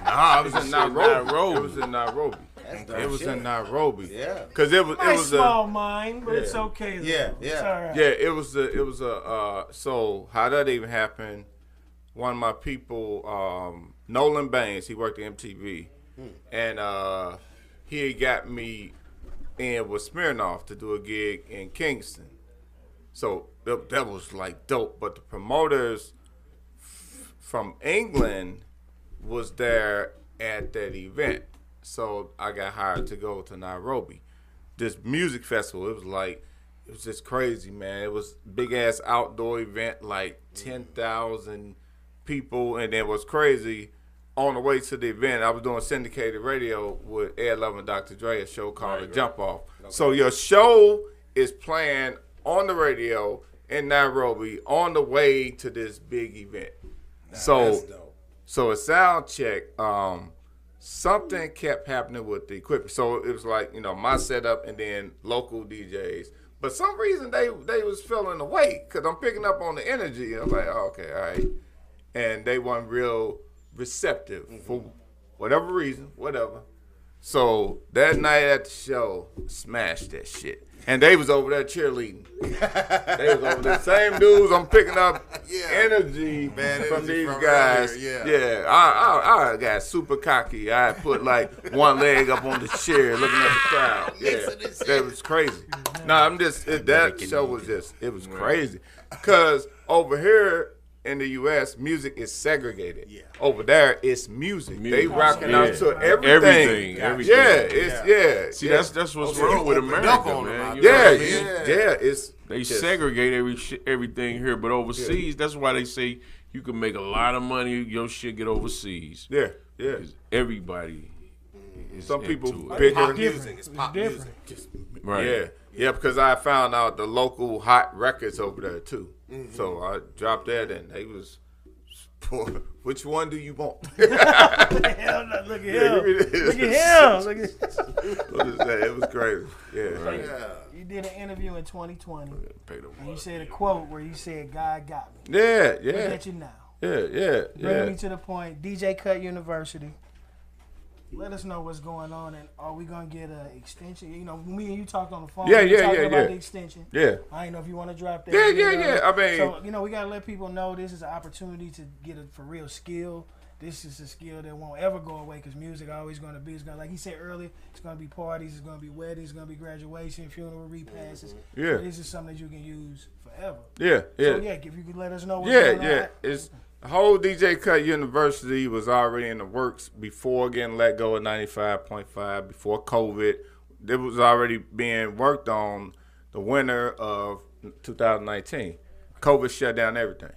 I was in Nairobi. It was in Nairobi. It was in Nairobi. Yeah. Cause it was small mind, but it's okay. Though. Yeah. It's all right. Yeah, it was a so how that even happened, one of my people, Nolan Baines, he worked at MTV, and he had got me in with Smirnoff to do a gig in Kingston. So that was like dope, but the promoters from England was there at that event. So I got hired to go to Nairobi. This music festival, it was just crazy, man. It was big ass outdoor event, like 10,000 people. And then what's crazy, on the way to the event, I was doing syndicated radio with Ed Love and Dr. Dre, a show called The Jump Off. Okay. So your show is playing on the radio in Nairobi on the way to this big event. So a sound check, something kept happening with the equipment. So it was like, my setup and then local DJs. But some reason they was feeling the weight because I'm picking up on the energy. And I'm like, oh, okay, all right. And they weren't real receptive for whatever reason, whatever. So that night at the show, smashed that shit. And they was over there cheerleading. They was over there. Same dudes, I'm picking up energy from these guys. Earlier, I got super cocky. I put like one leg up on the chair looking at the crowd. Yeah, that was crazy. That show was it was crazy. Because over here in the U.S., music is segregated. Yeah. Over there, it's music. They rocking out to everything. Yeah. See, that's what's wrong with America, man. They segregate everything here, but overseas, that's why they say you can make a lot of money. Your shit get overseas. Yeah. Everybody. Some people It's bigger different. It's pop different. music. Right. Yeah, because I found out the local hot records over there too. So I dropped that and they was, which one do you want? Look at him. Look at him. It was crazy. Yeah. You did an interview in 2020, and you said a quote where you said, "God got me." Yeah. Look at you now. Yeah. Bring me to the point. DJ Kut University. Let us know what's going on, and are we gonna get an extension? Me and you talked on the phone. Talking about the extension. Yeah. I didn't know if you want to drop that. Yeah. I mean, so we gotta let people know this is an opportunity to get a for real skill. This is a skill that won't ever go away because music always gonna be. It's gonna, like he said earlier, it's gonna be parties, it's gonna be weddings, it's gonna be graduation, funeral repasses. Yeah. So this is something that you can use forever. Yeah. So if you could let us know what's going on. It's the whole DJ Kut University was already in the works before getting let go of 95.5, before COVID. It was already being worked on the winter of 2019. COVID shut down everything.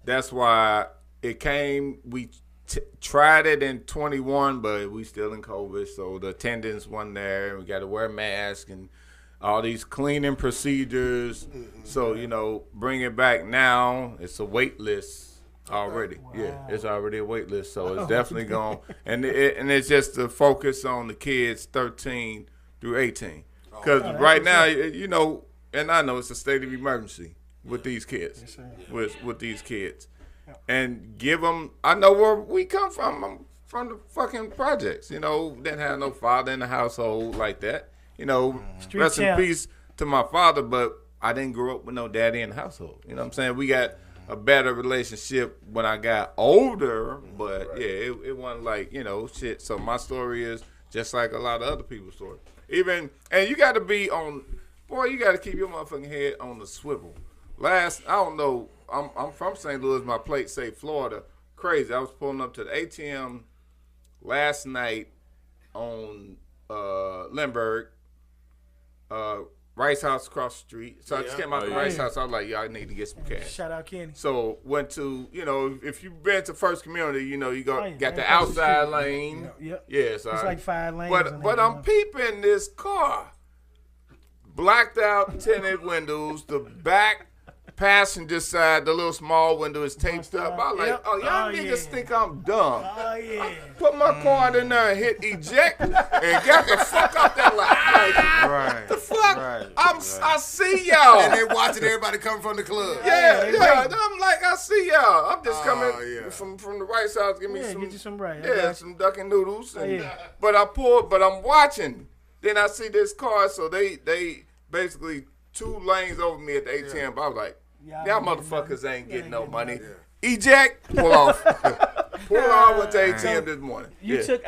That's why it came. We tried it in 21, but we still in COVID, so the attendance wasn't there. We got to wear masks and all these cleaning procedures. So, you know, bring it back now. It's a wait list already. Wow. Yeah, it's already a wait list, so it's definitely gone. And it's just to focus on the kids 13 through 18. Because right now, you know, and I know it's a state of emergency with these kids, with these kids. And give them, I know where we come from. I'm from the fucking projects, you know, didn't have no father in the household like that. You know, rest in peace to my father, but I didn't grow up with no daddy in the household. You know what I'm saying? We got a better relationship when I got older, but yeah, it wasn't like, you know, shit. So my story is just like a lot of other people's story. And you got to be on, boy, you got to keep your motherfucking head on the swivel. I don't know, I'm from St. Louis, my plate say Florida. Crazy. I was pulling up to the ATM last night on Lindbergh, Rice House across the street. So I just came out the Rice House. I was like, I need to get some cash. Shout out Kenny. So went to, you know, if you've been to First Community, you know, you got the outside lane. Yeah, so it's like 5 lanes. But I'm peeping this car. Blacked out tinted windows, the back passenger side, the little small window is taped up. I was like, y'all niggas think I'm dumb. I put my card in there and hit eject and got the fuck out that light. The fuck? I see y'all. And they watching everybody come from the club. Yeah. I'm like, I see y'all. I'm just coming from the Rice House. Give me some. Get you some rice. Some duck and noodles. But I'm watching. Then I see this car, so they basically 2 lanes over me at the ATM. But I was like, y'all motherfuckers ain't getting no money. Eject, pull off. Pull off with the ATM this morning. You took,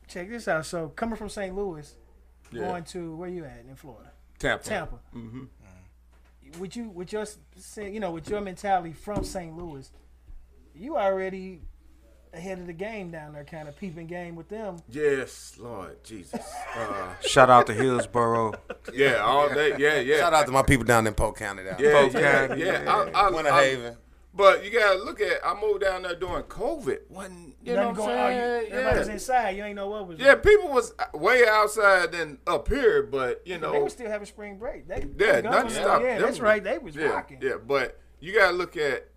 check this out. So coming from St. Louis, going to, where you at in Florida? Tampa. Mm-hmm. With your mentality from St. Louis, you already ahead of the game down there, kind of peeping game with them. Yes, Lord Jesus. Shout out to Hillsboro. Yeah, all day. Yeah. Shout out to my people down in Polk County. Winter Haven. But you gotta look at. I moved down there during COVID. When you know what I'm saying? Everybody was inside. You ain't know what was. Yeah, people was way outside than up here, but you know they were still having spring break. Nothing stopped. Yeah, that's right. They was rocking. Yeah, but you gotta look at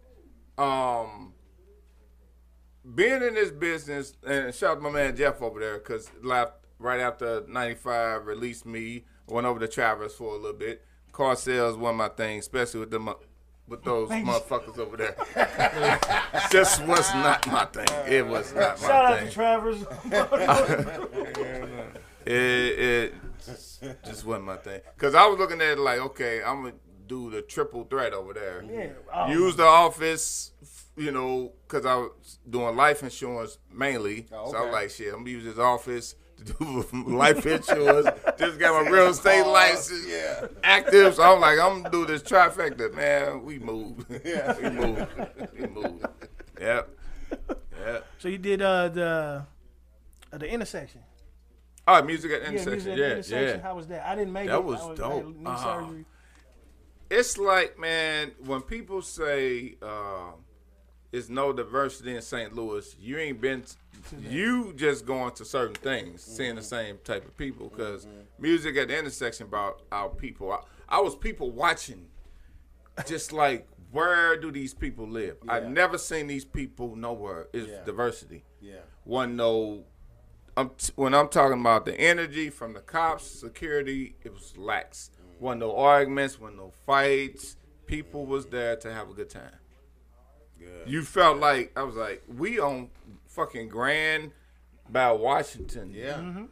being in this business, and shout out to my man Jeff over there, because right after 95 released me, went over to Travis for a little bit. Car sales wasn't my thing, especially with those motherfuckers over there. Just was not my thing. It was not my thing. Shout out to Travis. It just wasn't my thing. Because I was looking at it like, okay, I'm going to do the triple threat over there. Yeah. Use the office, you know, because I was doing life insurance mainly. So I was like, shit, I'm going to use this office to do life insurance. Just got my real estate license active. So I'm like, I'm going to do this trifecta. Man, we moved. We moved. Yep. So you did the intersection. Oh, music at the intersection. Intersection. How was that? I didn't make it. That was dope. Knee surgery. It's like, man, when people say it's no diversity in St. Louis, you ain't been, you just going to certain things, seeing the same type of people. Because music at the intersection brought out people. I was people watching, just like, where do these people live? I've never seen these people nowhere. It's diversity. When I'm talking about the energy from the cops, security, it was lax. Wasn't no arguments, wasn't no fights. People was there to have a good time. Good. You felt like, I was like, we on fucking Grand by Washington.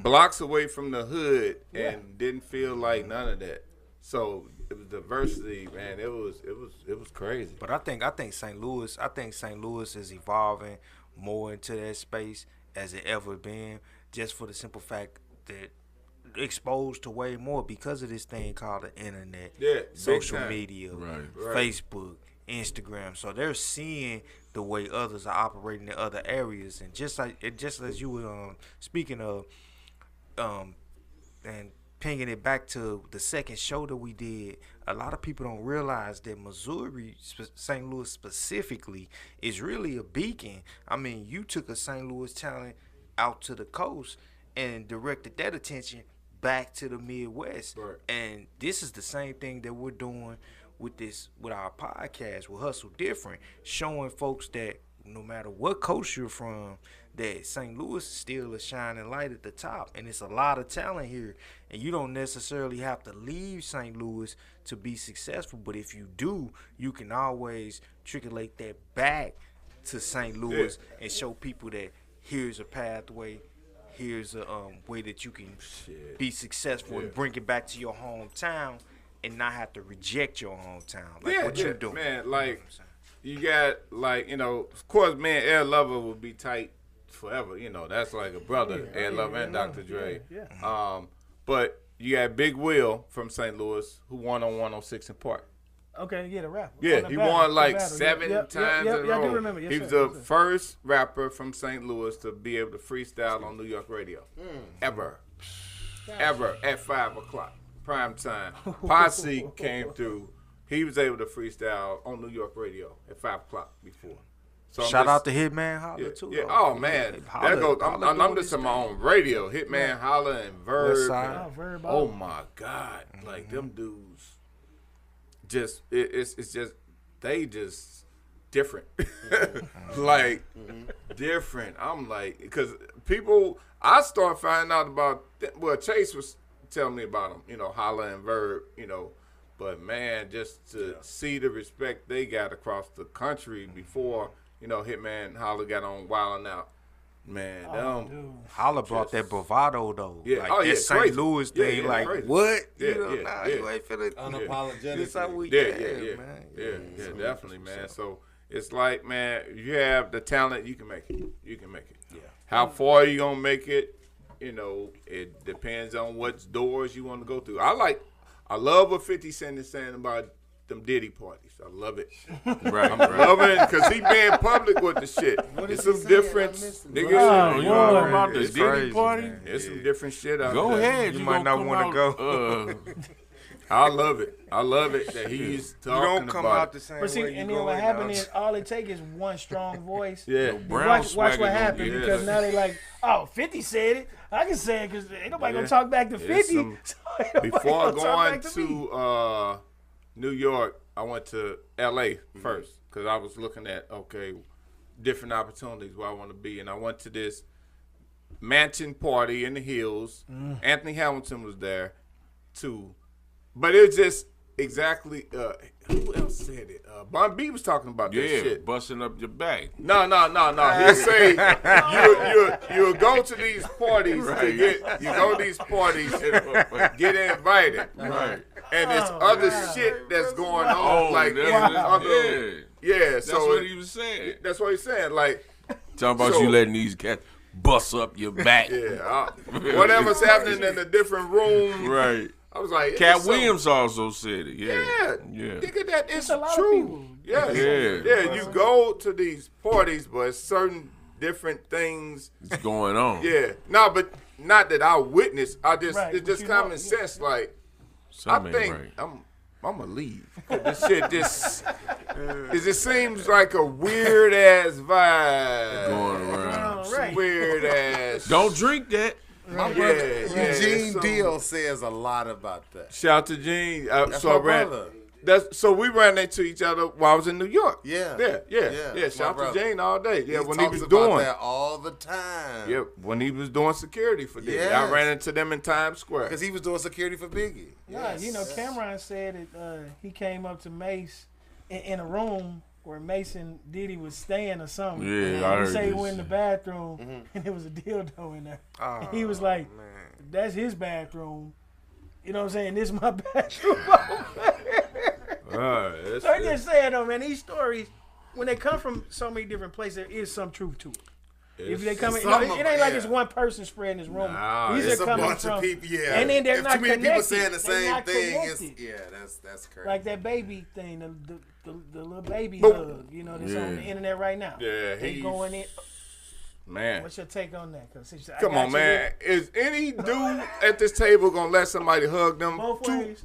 Blocks away from the hood, and didn't feel like none of that. So it was diversity, man. It was crazy. But I think St. Louis is evolving more into that space as it ever been, just for the simple fact that exposed to way more because of this thing called the internet, social media, Facebook, Instagram. So they're seeing the way others are operating in other areas, and just as you were speaking of, and pinging it back to the second show that we did, a lot of people don't realize that Missouri, St. Louis specifically, is really a beacon. I mean, you took a St. Louis talent out to the coast and directed that attention back to the Midwest. Right. And this is the same thing that we're doing with our podcast, with Hustle Different, showing folks that no matter what coast you're from, that St. Louis is still a shining light at the top, and it's a lot of talent here, and you don't necessarily have to leave St. Louis to be successful, but if you do, you can always triculate that back to St. Louis and show people that here's a pathway, here's a way that you can be successful and bring it back to your hometown and not have to reject your hometown like what you're doing. Man, like, you got, like, you know, of course, man, Ed Lover will be tight forever. You know, that's like a brother, Ed Lover and Dr. Dre. But you got Big Will from St. Louis who won on 106 in Park. Okay, the rapper. Yeah, he won like 7 times in a row. I do remember. Yes, he was the first rapper from St. Louis to be able to freestyle on New York radio. Ever at 5 o'clock, prime time. Posse came through. He was able to freestyle on New York radio at 5 o'clock before. So Shout out to Hitman Holla too. Yeah. Oh man, that goes. I'm just on my own radio. Hitman Holla and Verb. Oh my God, like them dudes. Just it's just they just different, like different. I'm like, because people, I start finding out about. Well, Chase was telling me about them. You know, Holla and Verb. You know. But man, just to see the respect they got across the country before, you know, Hitman Holla got on Wildin' Out. Man, Holla brought that bravado though. Yeah. Like that St. Crazy. Louis thing, Yeah, like crazy. what? Yeah, You know, you ain't feeling unapologetic. This how we man. Yeah, Yeah, definitely, man. So it's like, man, you have the talent, you can make it. You can make it. Yeah. How far you gonna make it? You know, it depends on what doors you want to go through. I love what 50 Cent is saying about them Diddy parties. I love it. Right. I'm loving it because he being public with the shit. It's some different niggas. You know about the It's Diddy crazy, party? man. There's some different shit out Go there. ahead. You You might gonna not come wanna out, go. I love it. I love it that he's You talking don't come about out it. the same But see, way you and then go what in happened out. is all it takes is one strong voice. Yeah. Brown Watch swagger what gonna happened get because it. now they like, oh, 50 said it. I can say it because ain't nobody gonna Yeah. talk back to It's 50. some- So ain't nobody Before gonna talk going back me. to New York, I went to L.A. first because I was looking at, different opportunities where I want to be. And I went to this mansion party in the hills. Anthony Hamilton was there, too. But it was just exactly, who else said it? Bun B was talking about that Yeah, shit. busting up your back. No. He say you go to these parties to get invited. Right. And there's other shit that's going on. Like That's so what he was saying. that's what he's saying. Like Talking about So- you letting these cats bust up your back. whatever's happening in a different room. Right. I was like, Cat it's Williams also said it. Yeah, Yeah. nigga, that is a lot of true. people. Yeah, you go to these parties, but certain different things. It's going on. Yeah, no, but not that I witnessed. It's but just you common know, sense. Like Something I ain't think right. I'm gonna leave. This shit it seems like a weird ass vibe. Going around. Right. Weird ass. Don't drink that. My brother Eugene so- Deal says a lot about that. Shout out to Gene. That's so I my ran. brother. So we ran into each other while I was in New York. Yeah. Shout out to brother. Gene all day. Yeah, when he talks was about doing. that all the time. Yeah, when he was doing security for Diddy. Yes. I ran into them in Times Square. Because he was doing security for Biggie. Nah, you know, Cameron said that he came up to Mace in a room where Mason Diddy was staying or something. Yeah, I He heard said he this went in the shit. bathroom and there was a dildo in there. Oh, He was like, man. that's his bathroom. You know what I'm saying? This is my bathroom. So I'm just saying though, man, these stories, when they come from so many different places, there is some truth to it. If they come, it ain't like it's one person spreading this rumor. Nah, These It's are a coming bunch from of people, yeah. and then they're if not too many people connected. saying the They're same not thing, connected. that's crazy. Like that baby thing, the little baby But- hug, you know, that's on the internet right now. Yeah, they he's- going in. Man. What's your take on that? Cause I Come got on, you man. Is any dude at this table gonna let somebody hug them? Both ways.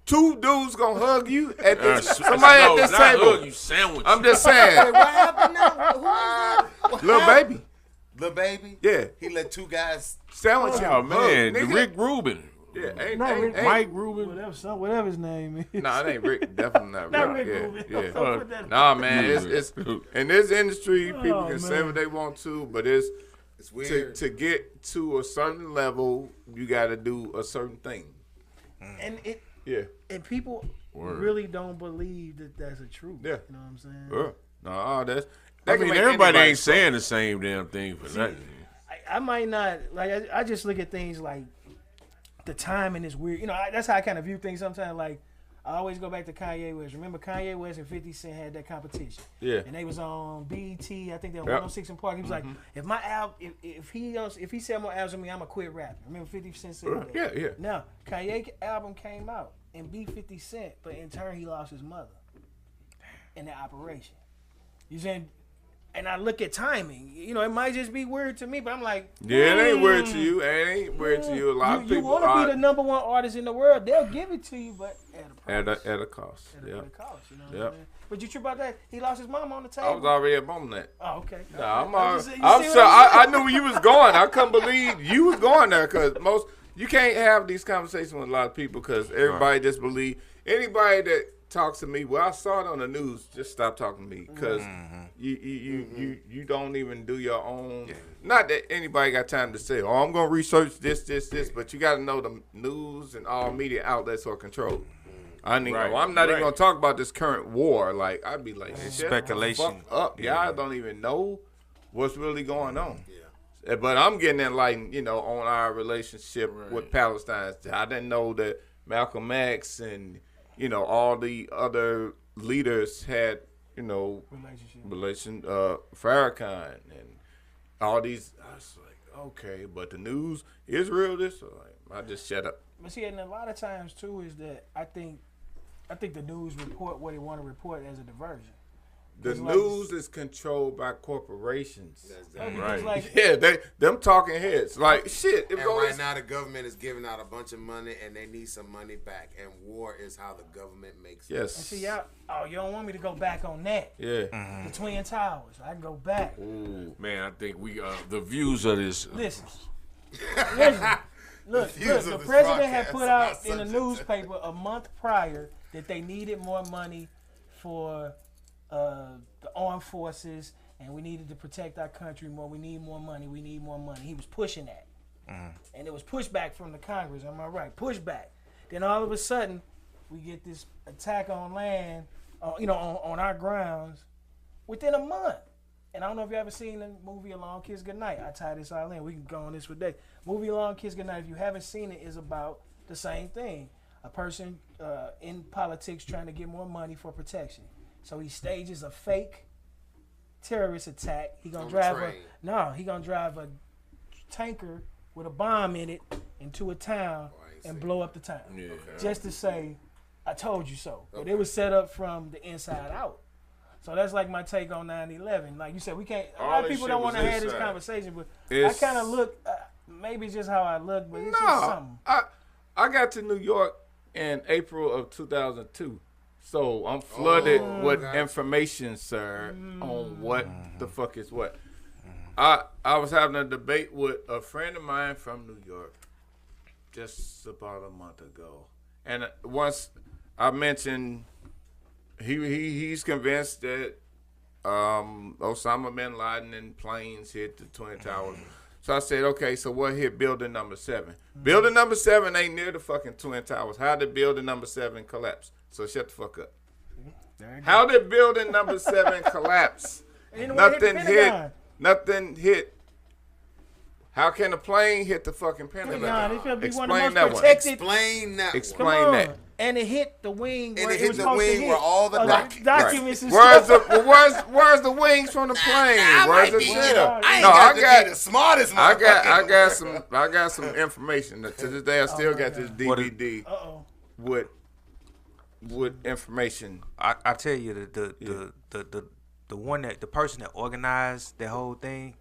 Two dudes gonna hug you at this somebody at this table. Hug you, sandwich. I'm just saying. What happened now? Who is that? Little baby. Lil Baby? Yeah. He let two guys. Sandwich him. Oh man, Hug, nigga. Rick Rubin. Yeah, ain't Mike Rubin. Whatever his name is. Nah, it ain't Rick. Definitely not Rick. Not Rick yeah, Rubin. yeah. Don't put that- Nah, man. It's in this industry, people Oh, can say man. what they want to, but it's weird. to get to a certain level, you got to do a certain thing. And people really don't believe that that's a truth. Yeah. You know what I'm saying? No, that's. I mean, everybody ain't saying the same damn thing for nothing. I might not like. I just look at things like the timing is weird. You know, that's how I kind of view things sometimes. Like I always go back to Kanye West. Remember, Kanye West and 50 Cent had that competition. Yeah. And they was on BET. I think they were 106 in Park. He was like, if my album, if he sell more albums than me, I'ma quit rapping. Remember, 50 Cent said that. Yeah. Now, Kanye album came out and beat 50 Cent, but in turn he lost his mother in that operation. You saying? And I look at timing. You know, it might just be weird to me, but I'm like, Yeah, it ain't weird to you. It ain't weird to you. A lot of you people want to be the number one artist in the world, they'll give it to you, but at a price. at a cost. At Yeah. a cost, you know what I'm saying? But you trip about that? He lost his mom on the table. I was already up on that. Oh, okay. Nah, You see I'm what sure. I'm I knew you was going. I couldn't believe you was going there because you can't have these conversations with a lot of people because everybody just believe anybody that talks to me. Well, I saw it on the news. Just stop talking to me because you don't even do your own. Yeah. Not that anybody got time to say, "Oh, I'm gonna research this," but you got to know the news and all media outlets are controlled. I'm not even gonna talk about this current war. Like I'd be like, speculation. Fuck up. Y'all don't even know what's really going on. Yeah. But I'm getting enlightened, on our relationship with Palestine. I didn't know that Malcolm X and all the other leaders had Farrakhan and all these. I was like, okay, but the news is real. I just shut up. But see, and a lot of times too is that I think the news report what they want to report as a diversion. The news is controlled by corporations. Right. Like, them talking heads. Like shit. And right now the government is giving out a bunch of money and they need some money back. And war is how the government makes it. Yes. And see, you don't want me to go back on that. Yeah. The Twin Towers. I can go back. Ooh, man, I think we the views of this. Listen. Look, the president had put out in the newspaper a month prior that they needed more money for the armed forces, and we needed to protect our country more. We need more money. We need more money. He was pushing that. And it was pushback from the Congress. Am I right? Pushback. Then all of a sudden, we get this attack on land, on our grounds within a month. And I don't know if you ever seen the movie A Long Kiss Goodnight. I tie this all in. We can go on this for days. Movie A Long Kiss Goodnight, if you haven't seen it, is about the same thing. A person in politics trying to get more money for protection. So he stages a fake terrorist attack. He gonna drive a tanker with a bomb in it into a town and blow up the town. Yeah. Just to say, I told you so. But it was set up from the inside out. So that's like my take on 9/11. Like you said, we can't. A lot of people don't want to have this conversation, but I kind of look. Maybe it's just how I look, but it's just something. I got to New York in April of 2002. So I'm flooded with information, sir, on what the fuck is what. I was having a debate with a friend of mine from New York just about a month ago. And once I mentioned he's convinced that Osama bin Laden and planes hit the Twin Towers. So I said, okay, so what hit building number 7? Building number 7 ain't near the fucking Twin Towers. How did building number 7 collapse? So shut the fuck up. How did building number 7 collapse? Nothing hit. How can a plane hit the fucking Pentagon? Explain that one. Explain that. And it hit the wing. And it hit the wing where all the documents. Where's the wings from the plane? Where's the shit? I got the smartest. I got some information. To this day, I still got this DVD with information. I tell you the one the person that organized the whole thing,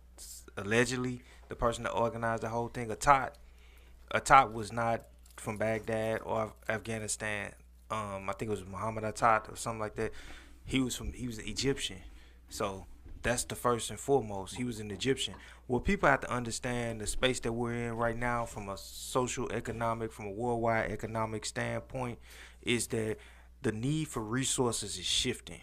allegedly the person that organized the whole thing, Atat was not from Baghdad or Afghanistan. I think it was Muhammad Atat or something like that. He was an Egyptian. So that's the first and foremost. He was an Egyptian. Well, people have to understand the space that we're in right now from a social, economic, from a worldwide economic standpoint is that the need for resources is shifting.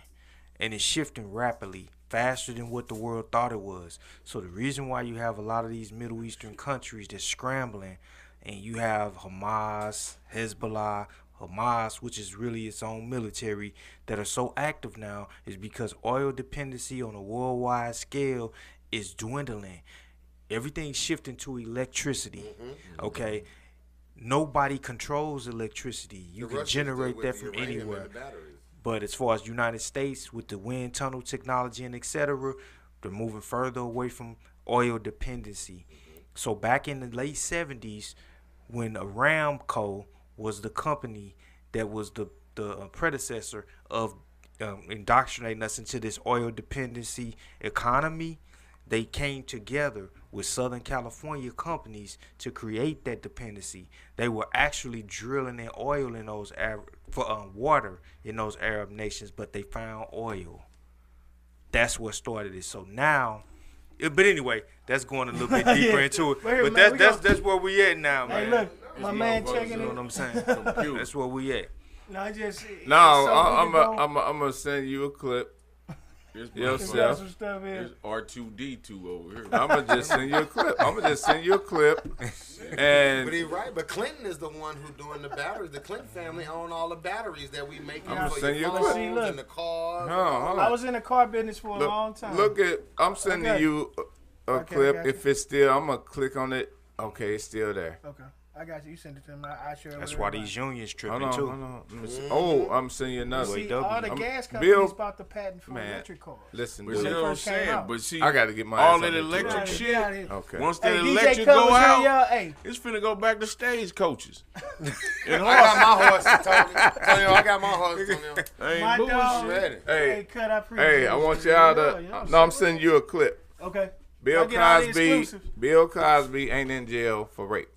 And it's shifting rapidly, faster than what the world thought it was. So the reason why you have a lot of these Middle Eastern countries that's scrambling, and you have Hamas, Hezbollah, which is really its own military, that are so active now, is because oil dependency on a worldwide scale is dwindling. Everything's shifting to electricity. Okay, nobody controls electricity. You can generate that from anywhere. But as far as United States, with the wind tunnel technology and etc., they're moving further away from oil dependency. So back in the late 70s, when Aramco was the company that was the predecessor of indoctrinating us into this oil dependency economy, they came together with Southern California companies to create that dependency. They were actually drilling in oil in those water in those Arab nations, but they found oil. That's what started it. So now, but anyway, that's going a little bit deeper into it. But that's where we at now, man. Hey, look, my man checking it. You know what I'm saying? That's where we at. No, I'm gonna send you a clip. Yourself. There's R2D2 over here. I'm gonna just send you a clip. And but he's right. But Clinton is the one who doing the batteries. The Clinton family own all the batteries that we make for your phones and the cars. I was in the car business for a long time. I'm sending you a clip. If it's still, I'm gonna click on it. Okay, it's still there. Okay. I got you. You send it to him. I share it. That's why these unions tripping too. I'm sending you another. See, all the gas companies bought the patent for electric cars. Listen, but you know what I'm saying? But see, I got to get my all that electric shit. Okay. Once that electric go out, it's finna go back to stage coaches. I got my horse, Tony. I got my horse, Tony. My dog. Ready. Hey, Cut, I appreciate it. I want y'all to. No, I'm sending you a clip. Okay. Bill Cosby ain't in jail for rape.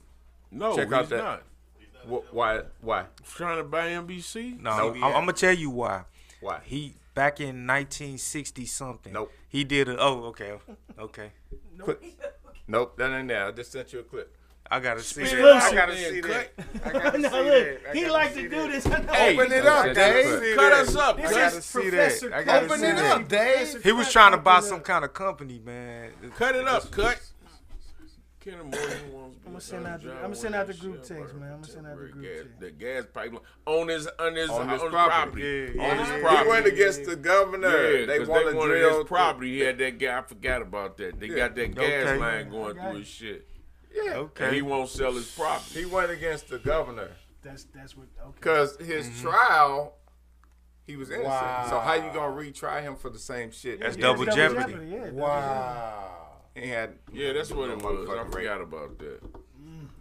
No, check out that. Not. Why? Trying to buy NBC? No, I'm gonna tell you why. Why? He back in 1960 something. Nope. He did a. Oh, okay. Nope, that ain't there. I just sent you a clip. I gotta see Exclusive. that. I gotta see that. I gotta see Look, he like to do this. Open it up, Dave. Cut us up. This I gotta is see Professor that. I gotta Open see it that. up, Dave. He was trying to buy some kind of company, man. Cut it up, cut. I'm gonna send out the group text, man. I'm gonna send out the group text. The gas pipeline on his property. On his property. He went against the governor. Yeah, they want to drill his property. He had that guy. I forgot about that. They got that gas line going through his shit. Yeah. Okay. And he won't sell his property. He went against the governor. That's what. Okay. Because his trial, he was innocent. Wow. So how you gonna retry him for the same shit? That's double jeopardy. Wow. That's what it was. I forgot about that.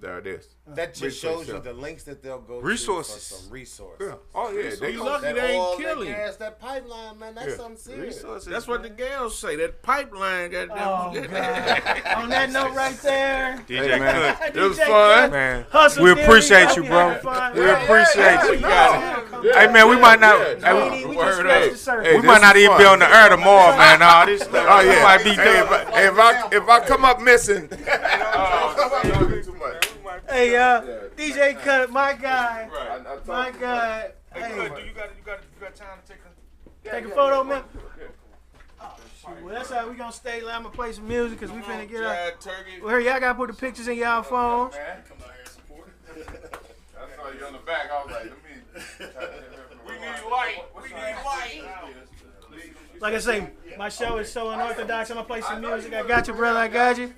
There it is. That just shows you the links that they'll go resources. To for some resources. Yeah. Oh yeah, they lucky they ain't killing. That pipeline, man, that's something serious. Resources, that's what the gals say. That pipeline got God. On that note right there, DJ Kut. It was fun, man. We appreciate you, bro. We appreciate you. Hey man, we might not. We might not even be on the air tomorrow, man. All this stuff. Oh yeah, might be done. If I come up missing. Hey, DJ Kut, my guy. My guy. Hey, you got time to take a photo, man? Oh, shoot. Well, that's how we gonna stay. I'm gonna play some music because we finna get up. Well, here, y'all gotta put the pictures in y'all phones. Come out here and support. I saw you on the back. I was like, we need light. Like I say, my show is so unorthodox. I'm gonna play some music. I got you, brother. I got you.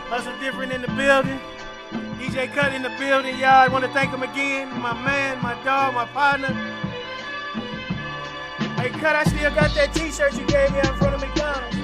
Hustle Different in the building. DJ Kut in the building, y'all. I want to thank him again. My man, my dog, my partner. Hey, Kut, I still got that t-shirt you gave me out in front of McDonald's.